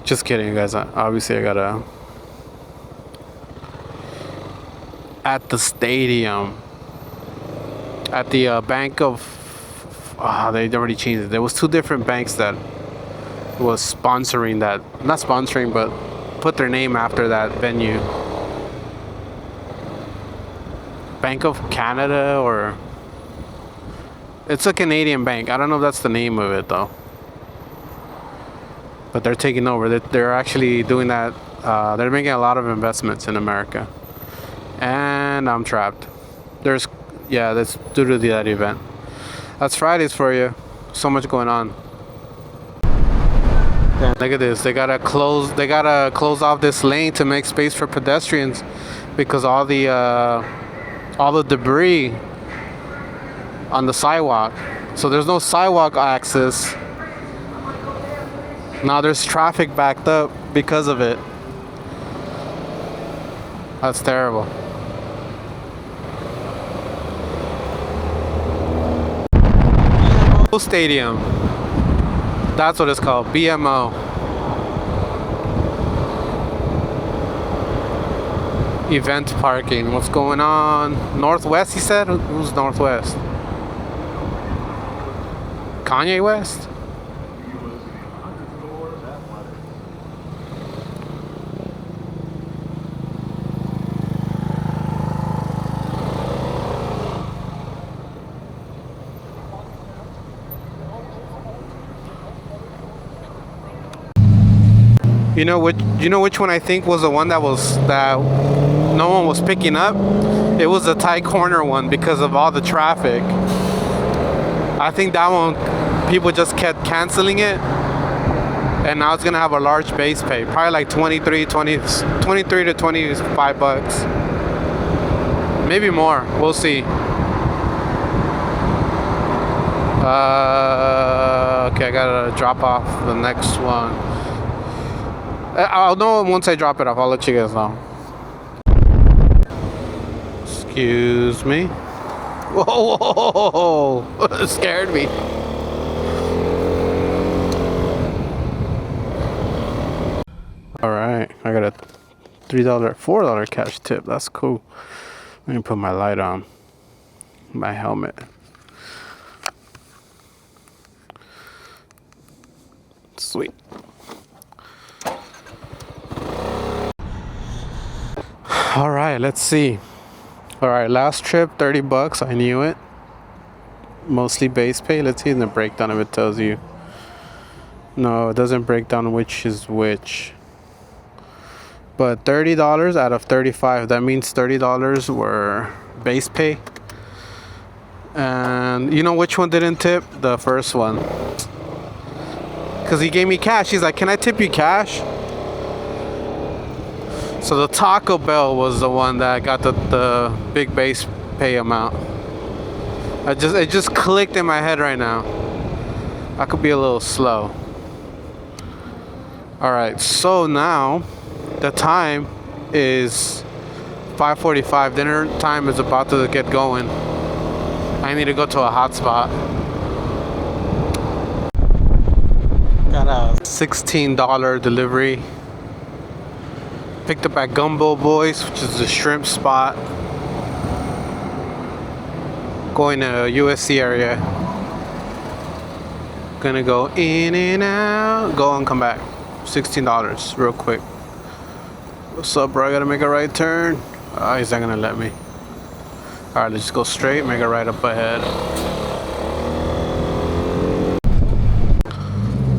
Just kidding, you guys. Obviously, I gotta... At the stadium. At the bank of... they already changed it. There was two different banks that was sponsoring that. Not sponsoring, but put their name after that venue. Bank of Canada or... It's a Canadian bank. I don't know if that's the name of it, though. But they're taking over. They're actually doing that. They're making a lot of investments in America. And I'm trapped. That's due to that event. That's Fridays for you. So much going on. Damn, look at this. They gotta close off this lane to make space for pedestrians because all the debris on the sidewalk. So there's no sidewalk access. Now there's traffic backed up because of it. That's terrible. Stadium. That's what it's called. BMO. Event parking. What's going on? Northwest, he said? Who's Northwest? Kanye West? You know which one I think was the one that no one was picking up? It was the Thai corner one because of all the traffic. I think that one people just kept canceling it, and now it's gonna have a large base pay, probably like 23 to 25 bucks, maybe more. We'll see. Okay, I gotta drop off the next one. I'll know once I drop it off. I'll let you guys know. Excuse me. Whoa, whoa, whoa. It scared me. All right, I got a $4 cash tip. That's cool. Let me put my light on. My helmet. Sweet. All right, let's see. All right, last trip, 30 bucks. I knew it. Mostly base pay. Let's see in the breakdown if it tells you. No, it doesn't break down which is which. But $30 out of 35. That means $30 were base pay. And you know which one didn't tip? The first one. Because he gave me cash. He's like, can I tip you cash? So the Taco Bell was the one that got the big base pay amount. It just clicked in my head right now. I could be a little slow. All right, so now the time is 5:45. Dinner time is about to get going. I need to go to a hot spot. Got a $16 delivery. Picked up at Gumbo Boys, which is the shrimp spot. Going to USC area. Gonna go in and out, go and come back. $16 real quick. What's up, bro? I gotta make a right turn. He's not gonna let me. Alright, let's just go straight, make a right up ahead.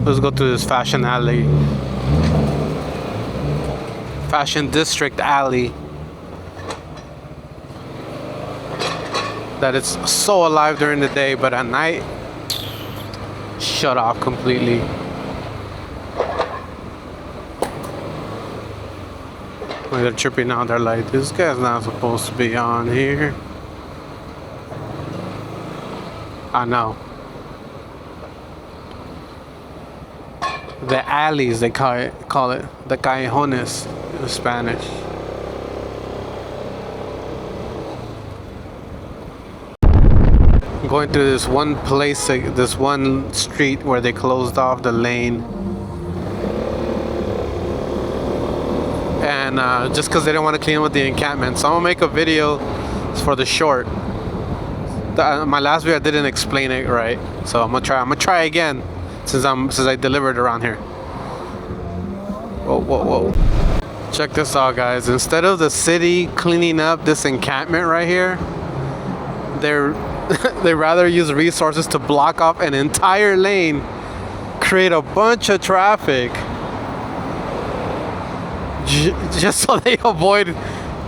Let's go through this fashion alley. Fashion district alley. That it's so alive during the day, but at night, shut off completely. They're tripping out. They're like, this guy's not supposed to be on here. I know. The alleys, they call it the callejones in Spanish. I'm going through this one place, this one street where they closed off the lane. And just because they didn't want to clean up the encampment. So I'm gonna make a video for the short. My last video I didn't explain it right, so I'm gonna try again since I delivered around here. Whoa. Check this out, guys. Instead of the city cleaning up this encampment right here, they rather use resources to block off an entire lane, create a bunch of traffic, just so they avoid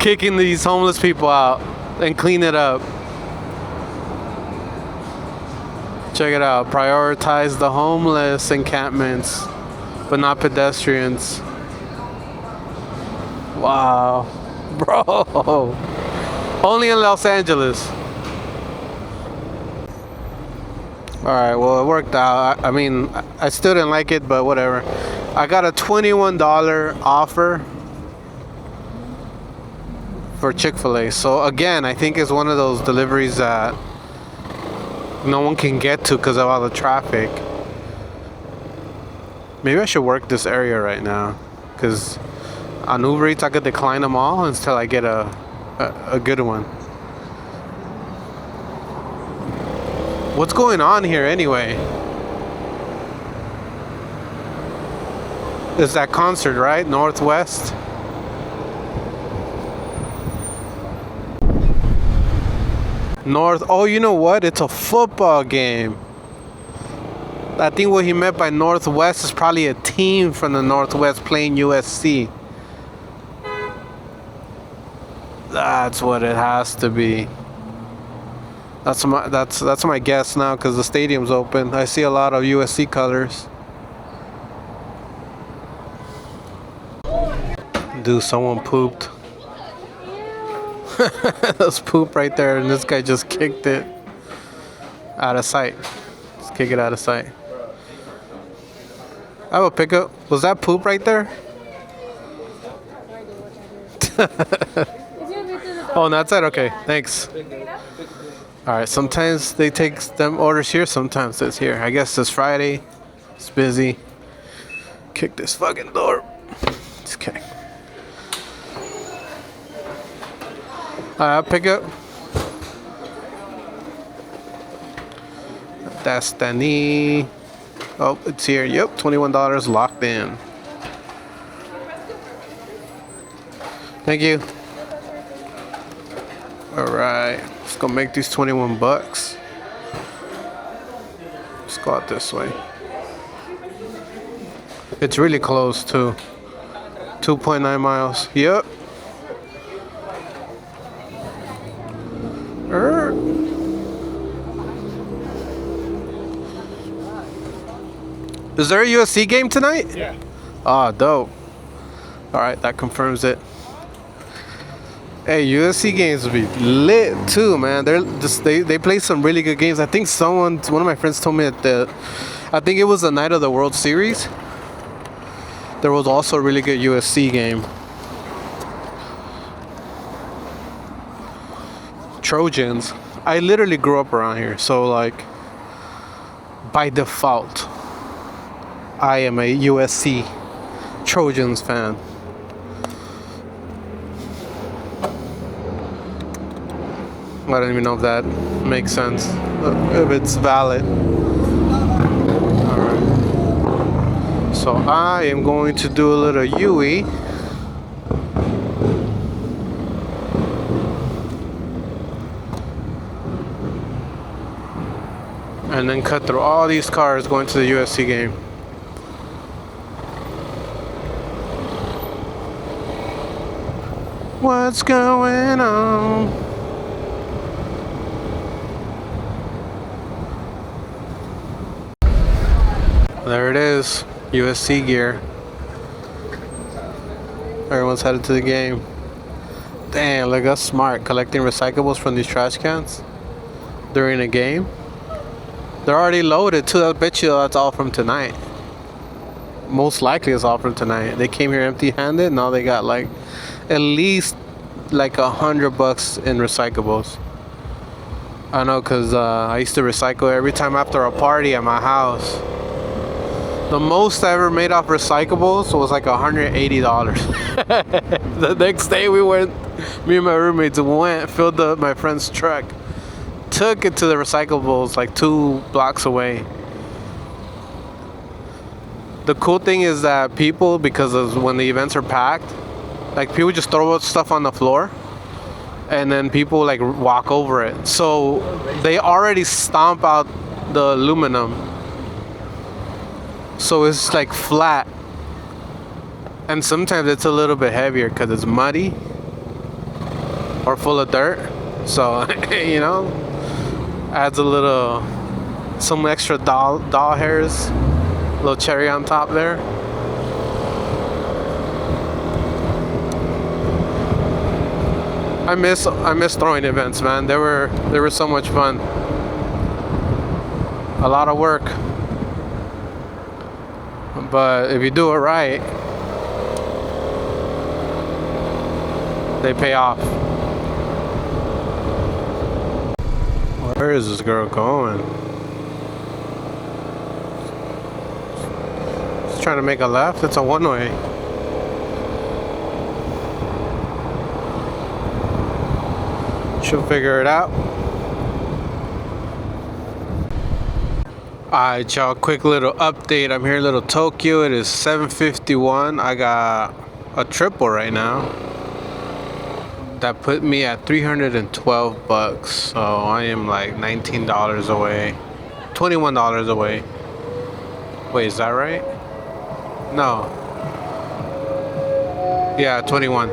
kicking these homeless people out and clean it up. Check it out. Prioritize the homeless encampments, but not pedestrians. Wow. Bro. Only in Los Angeles. Alright, well, it worked out. I mean, I still didn't like it, but whatever. I got a $21 offer for Chick-fil-A. So again, I think it's one of those deliveries that no one can get to because of all the traffic. Maybe I should work this area right now, because on Uber Eats I could decline them all until I get a good one. What's going on here anyway? It's that concert, right? Northwest. Oh, you know what? It's a football game. I think what he meant by Northwest is probably a team from the Northwest playing USC. That's what it has to be. That's my guess now, because the stadium's open. I see a lot of USC colors. Dude, someone pooped. That's poop right there, and this guy just kicked it out of sight. Just kick it out of sight. I have a pickup. Was that poop right there? Oh, on that side? Okay, thanks. Alright, sometimes they take them orders here, sometimes it's here. I guess it's Friday. It's busy. Kick this fucking door. Just kidding. Pickup. Destiny. Oh, it's here. Yep, $21 locked in. Thank you. Alright, let's go make these 21 bucks. Let's go out this way. It's really close too. 2.9 miles. Yep. Is there a USC game tonight? Yeah. Ah, dope. Alright, that confirms it. Hey, USC games will be lit too, man. They play some really good games. I think one of my friends told me that I think it was the night of the World Series. There was also a really good USC game. Trojans. I literally grew up around here, so like by default, I am a USC Trojans fan. I don't even know if that makes sense, if it's valid. Alright. So I am going to do a little UE. and then cut through all these cars going to the USC game. What's going on? There it is, USC gear. Everyone's headed to the game. Damn, look, that's smart. Collecting recyclables from these trash cans during a game. They're already loaded too. I bet you that's all from tonight. Most likely it's all from tonight. They came here empty-handed. Now they got like at least like $100 in recyclables. I know, cause I used to recycle every time after a party at my house. The most I ever made off recyclables was like $180. The next day we went, me and my roommates went, filled up my friend's truck, took it to the recyclables like 2 blocks away. The cool thing is that people, because of when the events are packed, like people just throw stuff on the floor and then people like walk over it. So they already stomp out the aluminum. So it's like flat. And sometimes it's a little bit heavier because it's muddy or full of dirt. So, you know, adds a little, some extra doll hairs, a little cherry on top there. I miss throwing events, man. They were so much fun. A lot of work. But if you do it right, they pay off. Where is this girl going? She's trying to make a left. It's a one-way. She'll figure it out. Alright, y'all, quick little update. I'm here in Little Tokyo. It is 7:51. I got a triple right now. That put me at $312. So I am like $19 away. $21 away. Wait, is that right? No. Yeah, 21.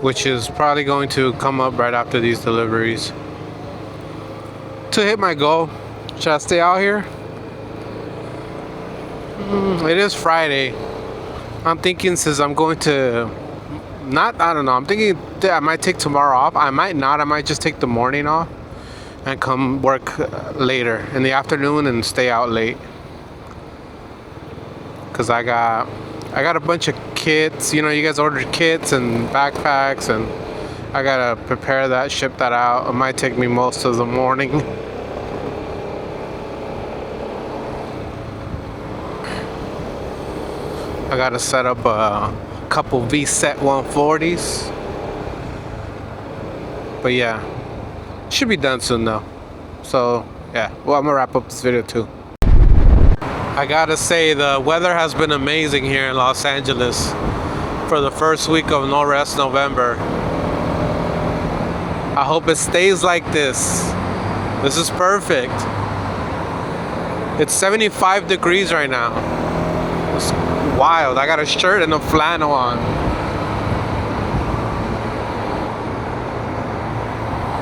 Which is probably going to come up right after these deliveries. To hit my goal. Should I stay out here? It is Friday. I'm thinking since I'm going to... I don't know. I'm thinking that I might take tomorrow off. I might not. I might just take the morning off and come work later in the afternoon and stay out late. Because I got a bunch of kits. You know, you guys ordered kits and backpacks, and I gotta prepare that, ship that out. It might take me most of the morning. I gotta set up a couple V-set 140s. But yeah, should be done soon though. So yeah, well, I'm gonna wrap up this video too. I gotta say, the weather has been amazing here in Los Angeles for the first week of No Rest November. I hope it stays like this. This is perfect. It's 75 degrees right now. It's wild. I got a shirt and a flannel on.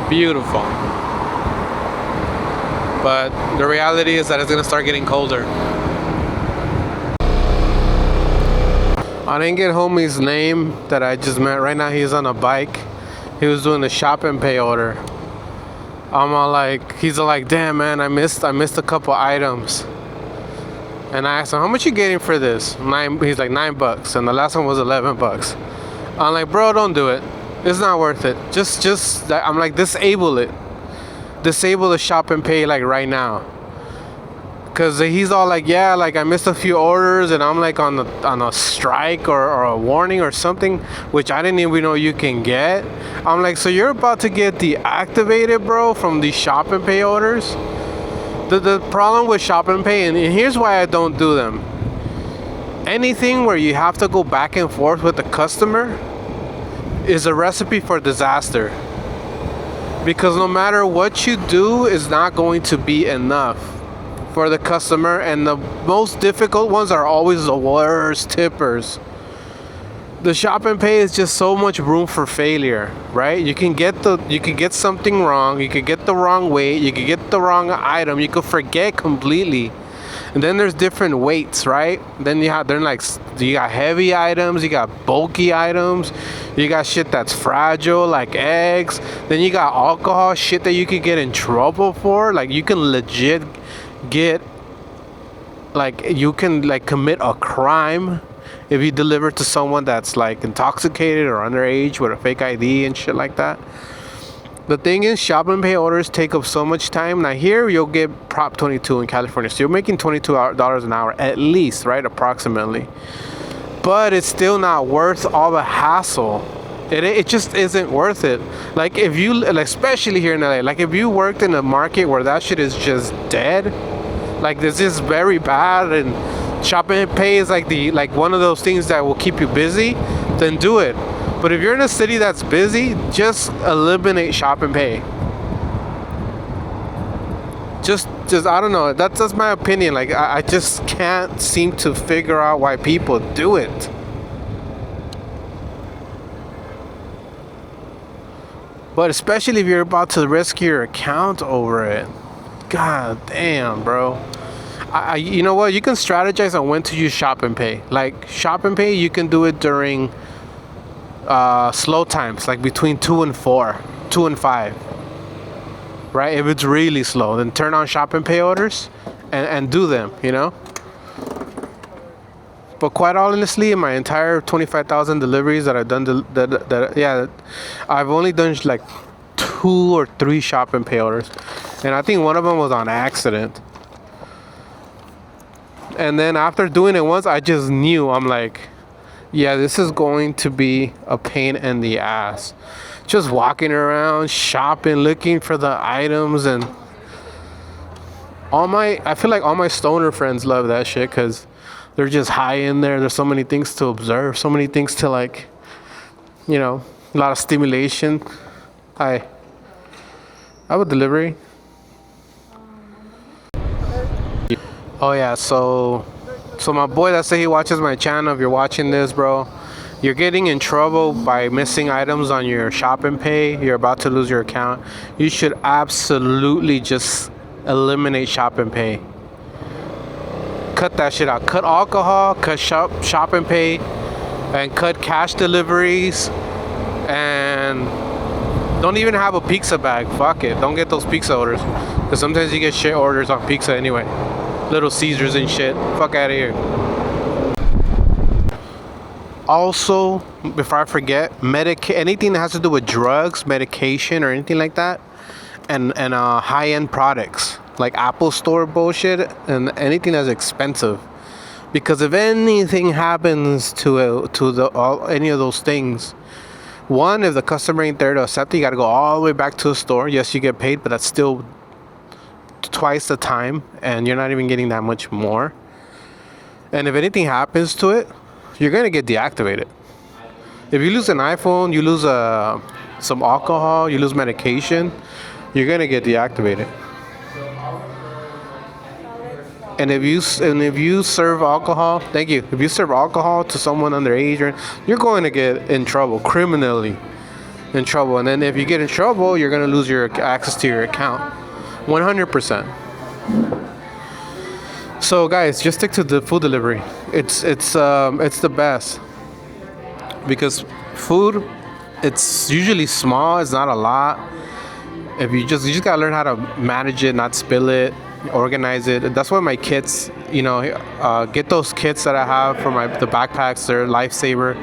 Beautiful. But the reality is that it's gonna start getting colder. I didn't get homie's name that I just met. Right now he's on a bike. He was doing the shop and pay order. I'm all like, he's like, damn man, I missed a couple items. And I asked him, how much you getting for this? He's like $9, and the last one was $11. I'm like, bro, don't do it. It's not worth it. Just I'm like, disable it. Disable the shop and pay like right now. Cause he's all like, yeah, like I missed a few orders, and I'm like on a strike or a warning or something, which I didn't even know you can get. I'm like, so you're about to get deactivated, bro, from these shop and pay orders? The problem with shop and pay, and here's why I don't do them. Anything where you have to go back and forth with the customer is a recipe for disaster. because no matter what you do is not going to be enough for the customer, and the most difficult ones are always the worst tippers. The shop and pay is just so much room for failure, right? You can get something wrong, you could get the wrong weight, you could get the wrong item, you could forget completely. And then there's different weights, right? Then you got heavy items, you got bulky items, you got shit that's fragile like eggs. Then you got alcohol, shit that you could get in trouble for. Like you can legit get, like you can like commit a crime if you deliver to someone that's like intoxicated or underage with a fake ID and shit like that. The thing is, shop and pay orders take up so much time. Now here you'll get Prop 22 in California, so you're making $22 an hour at least, right? Approximately. But it's still not worth all the hassle. It just isn't worth it. Like if you, like especially here in LA, like if you worked in a market where that shit is just dead, like this is very bad, and shop and pay is like one of those things that will keep you busy, then do it. But if you're in a city that's busy, just eliminate shop and pay. Just I don't know. That's my opinion. Like I just can't seem to figure out why people do it. But especially if you're about to risk your account over it. God damn, bro. You know what? You can strategize on when to use shop and pay. Like shop and pay, you can do it during slow times, like between 2 and 5, right? If it's really slow, then turn on shop and pay orders and do them, you know. But quite honestly, in my entire 25,000 deliveries that I've done, I've only done like 2 or 3 shop and pay orders, and I think one of them was on accident. And then after doing it once, I just knew, I'm like, yeah, this is going to be a pain in the ass. Just walking around, shopping, looking for the items, and I feel like all my stoner friends love that shit because they're just high in there. There's so many things to observe, so many things to like, you know, a lot of stimulation. I have a delivery. Oh yeah, so my boy that say he watches my channel, if you're watching this, bro, you're getting in trouble by missing items on your shop and pay. You're about to lose your account. You should absolutely just eliminate shop and pay. Cut that shit out. Cut alcohol, cut shop and pay, and cut cash deliveries, and don't even have a pizza bag. Fuck it. Don't get those pizza orders, because sometimes you get shit orders on pizza anyway. Little Caesars and shit. Fuck out of here. Also, before I forget, anything that has to do with drugs, medication, or anything like that, and high-end products like Apple Store bullshit, and anything that's expensive. Because if anything happens to any of those things, one, if the customer ain't there to accept it, you got to go all the way back to the store. Yes, you get paid, but that's still twice the time, and you're not even getting that much more. And if anything happens to it, you're gonna get deactivated. If you lose an iPhone, you lose some alcohol, you lose medication, you're gonna get deactivated. And if you serve alcohol, thank you. If you serve alcohol to someone underage, you're going to get in trouble, criminally in trouble. And then if you get in trouble, you're gonna lose your access to your account. 100%. So guys, just stick to the food delivery. It's the best, because food, it's usually small. It's not a lot. If you just gotta learn how to manage it, not spill it, organize it. That's why my kits, get those kits that I have for the backpacks. They're a lifesaver.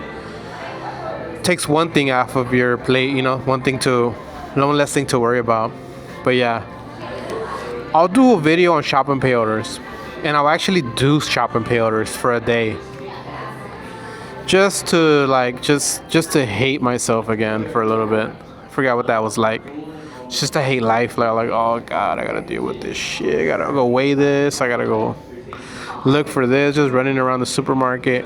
Takes one thing off of your plate, one less thing to worry about. But yeah. I'll do a video on shop and pay orders, and I'll actually do shop and pay orders for a day, just to hate myself again for a little bit. Forgot what that was like. Just to hate life, like oh god, I gotta deal with this shit. I gotta go weigh this. I gotta go look for this. Just running around the supermarket.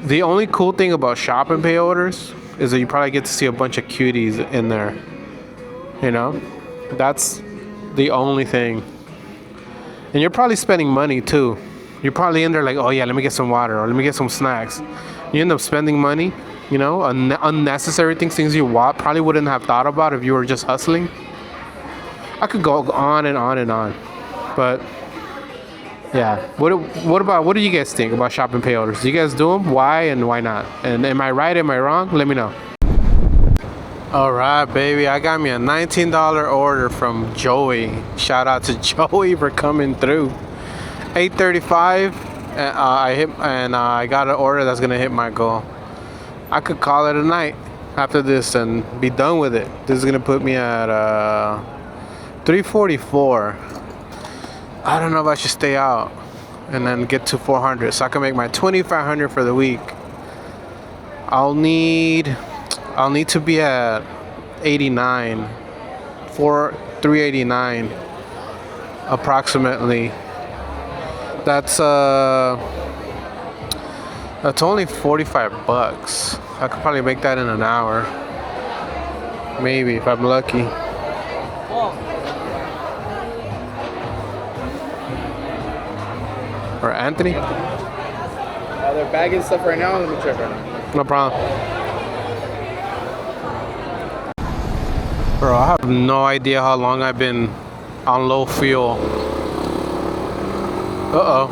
The only cool thing about shop and pay orders, is that you probably get to see a bunch of cuties in there. You know, that's the only thing. And you're probably spending money too. You're probably in there like, oh yeah, let me get some water or let me get some snacks. You end up spending money, you know, unnecessary things you probably wouldn't have thought about if you were just hustling. I could go on and on and on, but yeah. What do you guys think about shopping pay orders? Do you guys do them? Why and why not? And am I right? Am I wrong? Let me know. All right, baby. I got me a $19 order from Joey. Shout out to Joey for coming through. 8:35. I got an order that's gonna hit my goal. I could call it a night after this and be done with it. This is gonna put me at 344. I don't know if I should stay out and then get to 400 so I can make my 2,500 for the week. I'll need to be at 89 for 389 approximately. That's only 45 bucks. I could probably make that in an hour. Maybe if I'm lucky. Or Anthony? They're bagging stuff right now. Let me check right now. No problem. Bro, I have no idea how long I've been on low fuel. Uh-oh.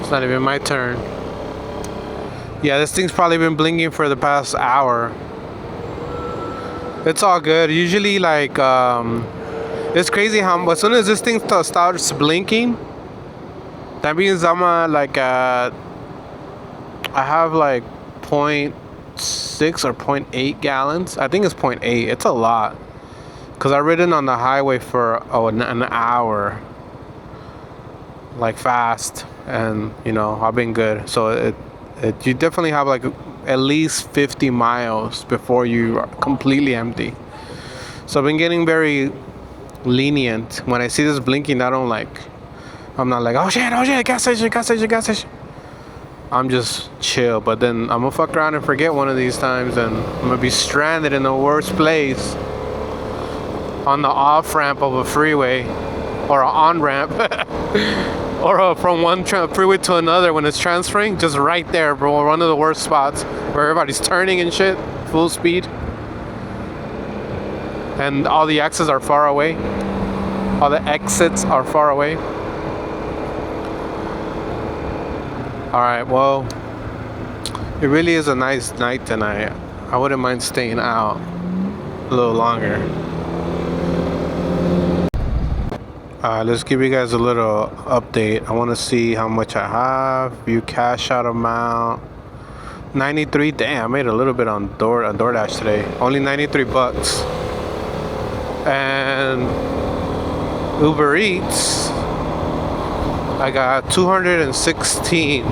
It's not even my turn. Yeah, this thing's probably been blinking for the past hour. It's all good. Usually, like, it's crazy how as soon as this thing starts blinking, that means I'm I have like 0.6 or 0.8 gallons. I think it's 0.8. It's a lot. Because I've ridden on the highway for an hour. Like fast. And, you know, I've been good. So you definitely have like at least 50 miles before you are completely empty. So I've been getting very lenient. When I see this blinking, I'm not like, oh shit, gas station. I'm just chill, but then I'm gonna fuck around and forget one of these times and I'm gonna be stranded in the worst place on the off ramp of a freeway or an on ramp or from one freeway to another when it's transferring, just right there, bro. One of the worst spots where everybody's turning and shit, full speed. And all the exits are far away. All the exits are far away. Alright, well, it really is a nice night tonight. I wouldn't mind staying out a little longer. Let's give you guys a little update. I want to see how much I have. View cash out amount. 93. Damn, I made a little bit on DoorDash today. Only 93 bucks. And Uber Eats, I got 216.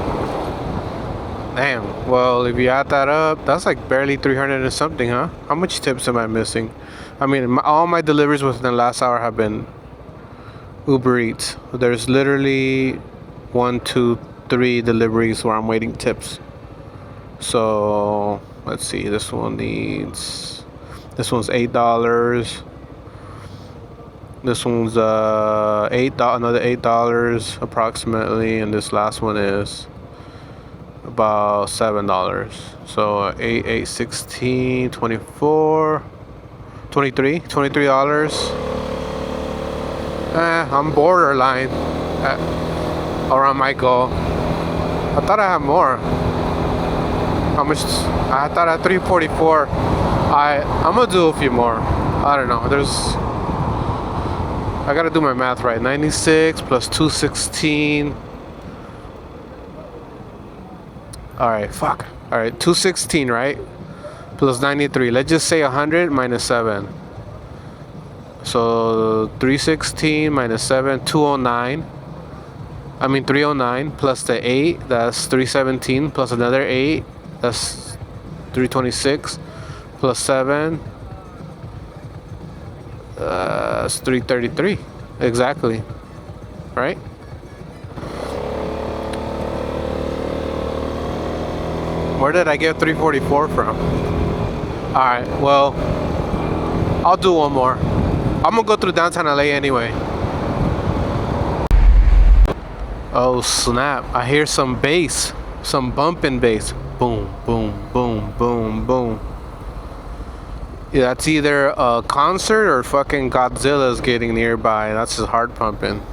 Damn. Well, if you add that up, that's like barely 300 and something, huh? How much tips am I missing? I mean, all my deliveries within the last hour have been Uber Eats. There's literally 1, 2, 3 deliveries where I'm waiting tips. So let's see. This one's $8. This one's another $8 approximately, and this last one is about $7. So 8, 16, 24, 23, $23. I'm borderline around my goal. I thought I had more. How much? I thought I had 344. I'm gonna do a few more. I don't know. I gotta do my math right. 96 plus 216. Alright, fuck. Alright, 216, right? Plus 93. Let's just say 100 minus 7. So 316 minus 7, 209. 309 plus the 8, that's 317. Plus another 8, that's 326. Plus 7. It's 333 exactly, right? Where did I get 344 from? Alright, well, I'll do one more. I'm gonna go through downtown LA anyway. Oh snap, I hear some bass. Some bumping bass. Boom, boom, boom, boom, boom. Yeah, that's either a concert or fucking Godzilla's getting nearby. That's just hard pumping.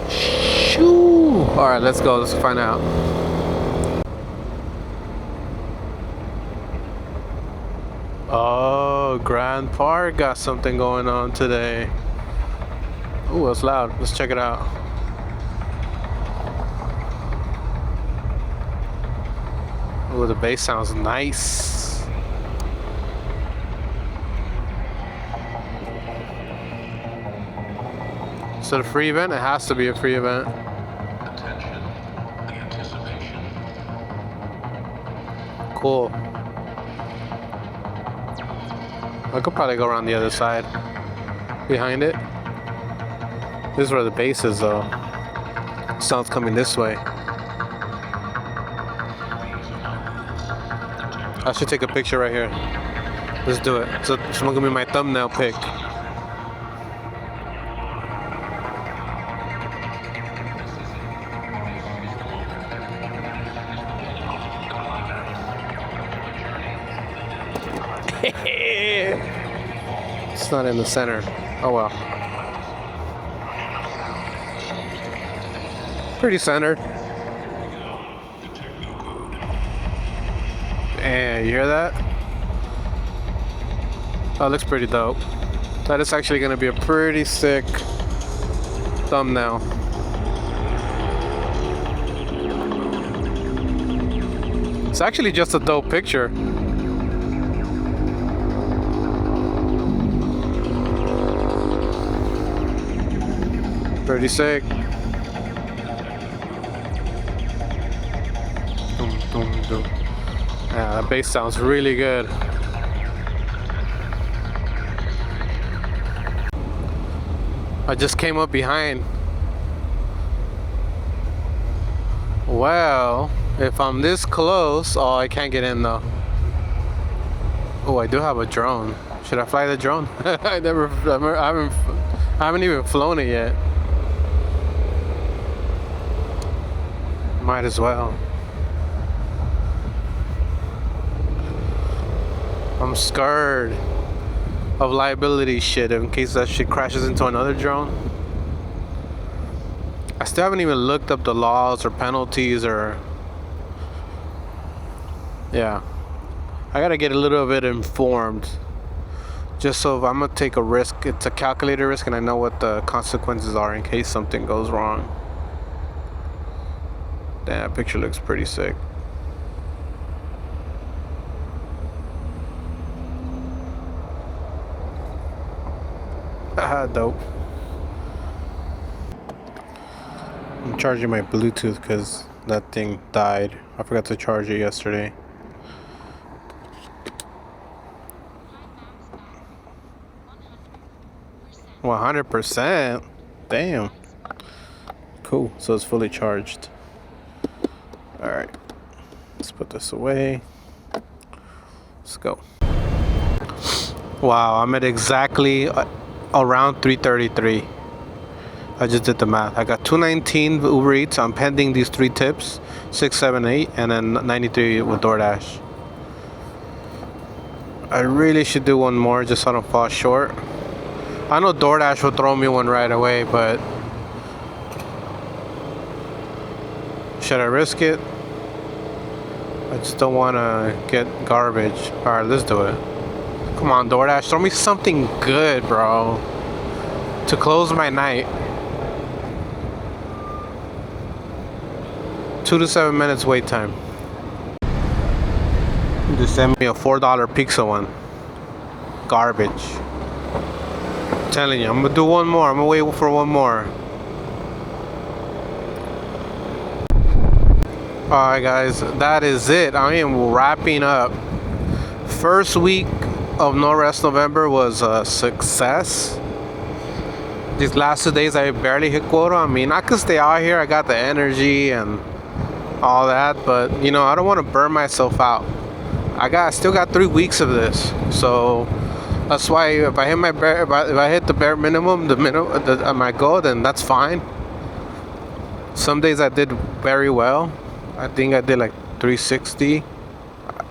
Shoo! Alright, let's go. Let's find out. Oh, Grand Park got something going on today. Ooh, it's loud. Let's check it out. Ooh, the bass sounds nice. Is it a free event? It has to be a free event. Attention, anticipation. Cool. I could probably go around the other side. Behind it. This is where the bass is though. Sounds coming this way. I should take a picture right here. Let's do it. So it's gonna be my thumbnail pic. It's not in the center. Oh well. Pretty centered. And you hear that? Oh, it looks pretty dope. That is actually gonna be a pretty sick thumbnail. It's actually just a dope picture. Pretty sick. Dum, dum, dum. Yeah, that bass sounds really good. I just came up behind. Well, if I'm this close, oh, I can't get in though. Oh, I do have a drone. Should I fly the drone? I haven't even flown it yet. Might as well. I'm scared of liability shit in case that shit crashes into another drone. I still haven't even looked up the laws or penalties or... Yeah. I gotta get a little bit informed. Just so if I'm gonna take a risk, it's a calculated risk and I know what the consequences are in case something goes wrong. Damn, that picture looks pretty sick. Haha, dope. I'm charging my Bluetooth because that thing died. I forgot to charge it yesterday. Max 100%? Damn. Cool, so it's fully charged. Alright, let's put this away. Let's go. Wow, I'm at exactly around 333. I just did the math. I got 219 Uber Eats. I'm pending these 3 tips, 6, 7, 8, and then 93 with DoorDash. I really should do one more just so I don't fall short. I know DoorDash will throw me one right away, but should I risk it? I just don't want to get garbage. Alright, let's do it. Come on, DoorDash, throw me something good, bro. To close my night. 2 to 7 minutes wait time. Just send me a $4 pizza one. Garbage. I'm telling you, I'm gonna do one more. I'm gonna wait for one more. Alright guys, that is it. I am wrapping up. First week of No Rest November was a success. These last 2 days I barely hit quota. I mean, I could stay out here. I got the energy and all that, but you know, I don't want to burn myself out. I still got 3 weeks of this, so that's why if I hit my if I hit the bare minimum, my goal, then that's fine. Some days I did very well. I think I did like 360.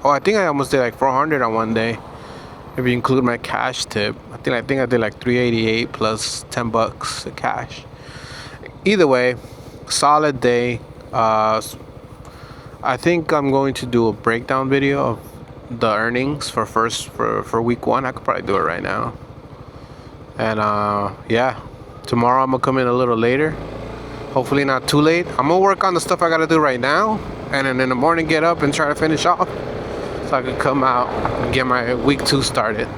Oh, I think I almost did like 400 on one day, if you include my cash tip. I think I did like 388 plus $10 of cash. Either way, solid day. I think I'm going to do a breakdown video of the earnings for week 1. I could probably do it right now. And yeah, tomorrow I'm gonna come in a little later. Hopefully not too late. I'm gonna work on the stuff I gotta do right now, and then in the morning get up and try to finish off, so I can come out and get my week 2 started.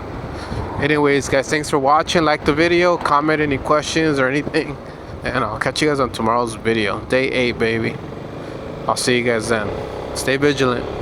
Anyways, guys, thanks for watching. Like the video, comment any questions or anything, and I'll catch you guys on tomorrow's video. Day 8, baby. I'll see you guys then. Stay vigilant.